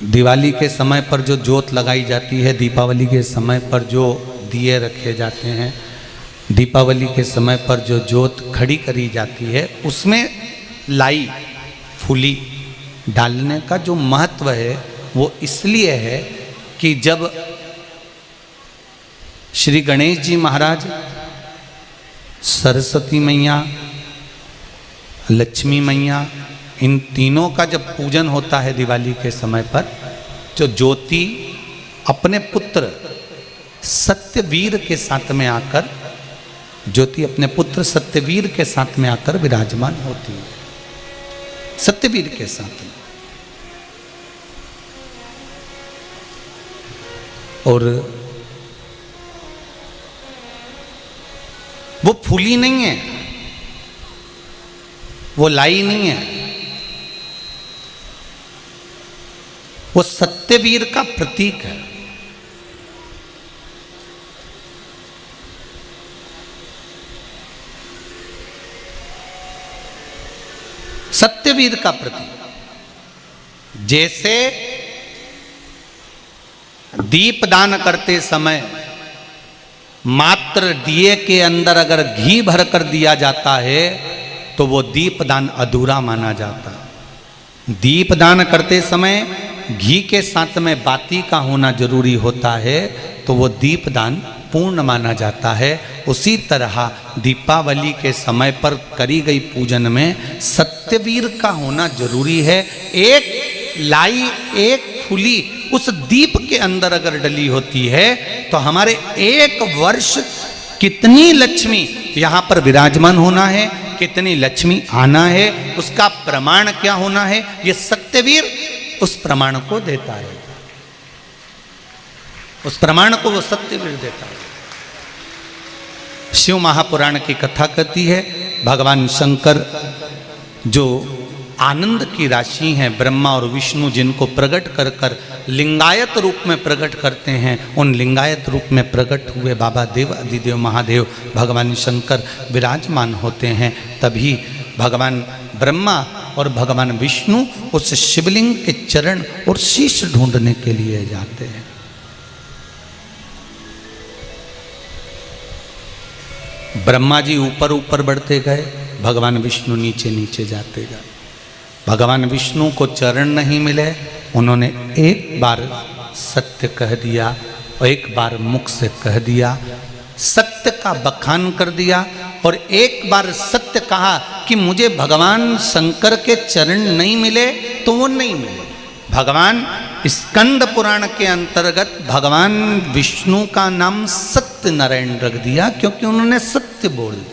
दिवाली के समय पर जो ज्योत लगाई जाती है, दीपावली के समय पर जो दिए रखे जाते हैं, दीपावली के समय पर जो ज्योत खड़ी करी जाती है, उसमें लाई फूली डालने का जो महत्व है वो इसलिए है कि जब श्री गणेश जी महाराज, सरस्वती मैया, लक्ष्मी मैया, इन तीनों का जब पूजन होता है दिवाली के समय पर, जो ज्योति अपने पुत्र सत्यवीर के साथ में आकर, ज्योति अपने पुत्र सत्यवीर के साथ में आकर विराजमान होती है, सत्यवीर के साथ में। और वो फूली नहीं है, वो लाई नहीं है, वो सत्यवीर का प्रतीक है। सत्यवीर का प्रतीक। जैसे दीपदान करते समय मात्र दिए के अंदर अगर घी भर कर दिया जाता है तो वो दीपदान अधूरा माना जाता है। दीपदान करते समय घी के साथ में बाती का होना जरूरी होता है तो वो दीपदान पूर्ण माना जाता है। उसी तरह दीपावली के समय पर करी गई पूजन में सत्यवीर का होना जरूरी है। एक लाई, एक फूली उस दीप के अंदर अगर डली होती है तो हमारे एक वर्ष कितनी लक्ष्मी यहाँ पर विराजमान होना है, कितनी लक्ष्मी आना है, उसका प्रमाण क्या होना है, ये सत्यवीर उस प्रमाण को देता है, उस प्रमाण को वो सत्यवीर देता है। शिव महापुराण की कथा कहती है भगवान शंकर जो आनंद की राशि हैं, ब्रह्मा और विष्णु जिनको प्रकट कर कर लिंगायत रूप में प्रकट करते हैं, उन लिंगायत रूप में प्रकट हुए बाबा देव अधिदेव महादेव भगवान शंकर विराजमान होते हैं। तभी भगवान ब्रह्मा और भगवान विष्णु उस शिवलिंग के चरण और शीश ढूंढने के लिए जाते हैं। ब्रह्मा जी ऊपर ऊपर बढ़ते गए, भगवान विष्णु नीचे नीचे जाते गए। भगवान विष्णु को चरण नहीं मिले, उन्होंने एक बार सत्य कह दिया और एक बार मुख से कह दिया, सत्य का बखान कर दिया। और एक बार सत्य कहा कि मुझे भगवान शंकर के चरण नहीं मिले तो वो नहीं मिले। भगवान स्कंद पुराण के अंतर्गत भगवान विष्णु का नाम सत्य नारायण रख दिया, क्योंकि उन्होंने सत्य बोल दिया।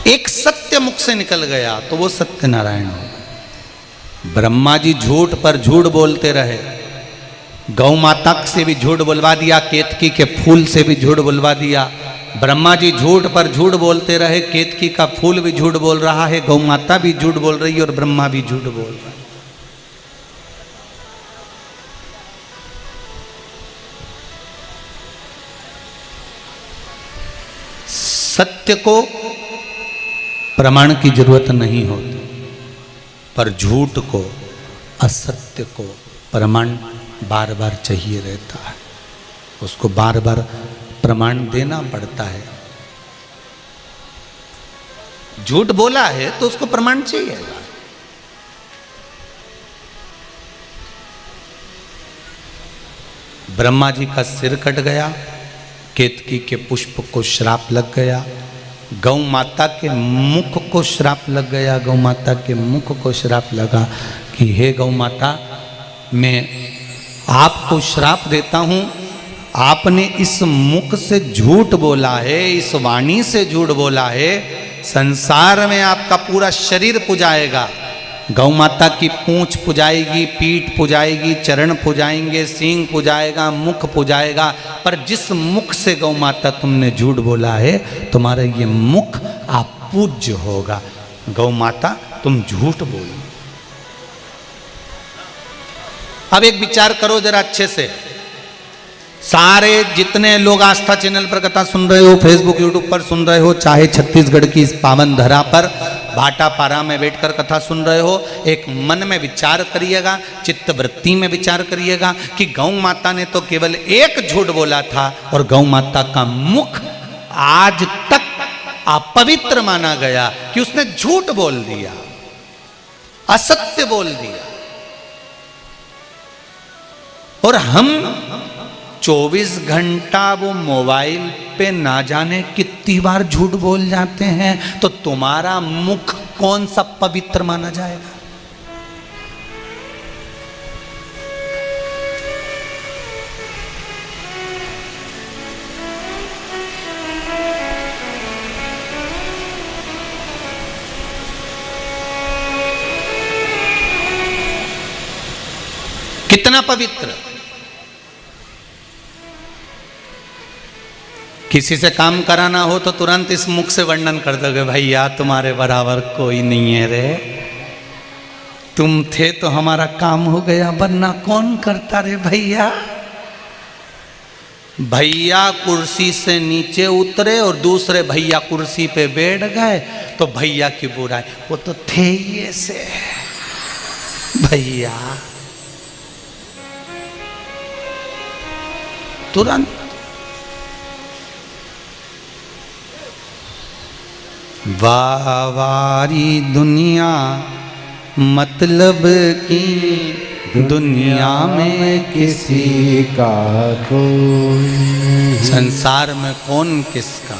एक सत्य मुख से निकल गया तो वो सत्य नारायण हो। ब्रह्मा जी झूठ पर झूठ बोलते रहे, गौ माता से भी झूठ बुलवा दिया, केतकी के फूल से भी झूठ बुलवा दिया। ब्रह्मा जी झूठ पर झूठ बोलते रहे, केतकी का फूल भी झूठ बोल रहा है, गौ माता भी झूठ बोल रही है और ब्रह्मा भी झूठ बोल रहा है। सत्य को प्रमाण की जरूरत नहीं होती, पर झूठ को, असत्य को प्रमाण बार बार चाहिए रहता है। उसको बार बार प्रमाण देना पड़ता है। झूठ बोला है तो उसको प्रमाण चाहिए। ब्रह्मा जी का सिर कट गया, केतकी के पुष्प को श्राप लग गया, गौ माता के मुख को श्राप लग गया। गौ माता के मुख को श्राप लगा कि हे गौ माता, मैं आपको श्राप देता हूं, आपने इस मुख से झूठ बोला है, इस वाणी से झूठ बोला है, संसार में आपका पूरा शरीर पुजाएगा। गौ माता की पूंछ पुजाएगी, पीठ पुजाएगी, चरण पुजाएंगे, सींग पुजाएगा, मुख पुजाएगा, पर जिस मुख से गौ माता तुमने झूठ बोला है, तुम्हारा ये मुख आप पूज्य होगा। गौ माता तुम झूठ बोलो। अब एक विचार करो जरा अच्छे से, सारे जितने लोग आस्था चैनल पर कथा सुन रहे हो, फेसबुक यूट्यूब पर सुन रहे हो, चाहे छत्तीसगढ़ की इस पावन धरा पर भाटापारा में बैठकर कथा सुन रहे हो, एक मन में विचार करिएगा, चित्त वृत्ति में विचार करिएगा कि गौ माता ने तो केवल एक झूठ बोला था और गौ माता का मुख आज तक अपवित्र माना गया कि उसने झूठ बोल दिया, असत्य बोल दिया। और हम 24 घंटा वो मोबाइल पे ना जाने कितनी बार झूठ बोल जाते हैं, तो तुम्हारा मुख कौन सा पवित्र माना जाएगा? कितना पवित्र। किसी से काम कराना हो तो तुरंत इस मुख से वर्णन कर दोगे, भैया तुम्हारे बराबर कोई नहीं है रे, तुम थे तो हमारा काम हो गया, वरना कौन करता रे भैया। भैया कुर्सी से नीचे उतरे और दूसरे भैया कुर्सी पे बैठ गए तो भैया की बुराई, वो तो थे ही ऐसे भैया। तुरंत वावारी दुनिया मतलब की दुनिया में किसी का कोई, संसार में कौन किसका।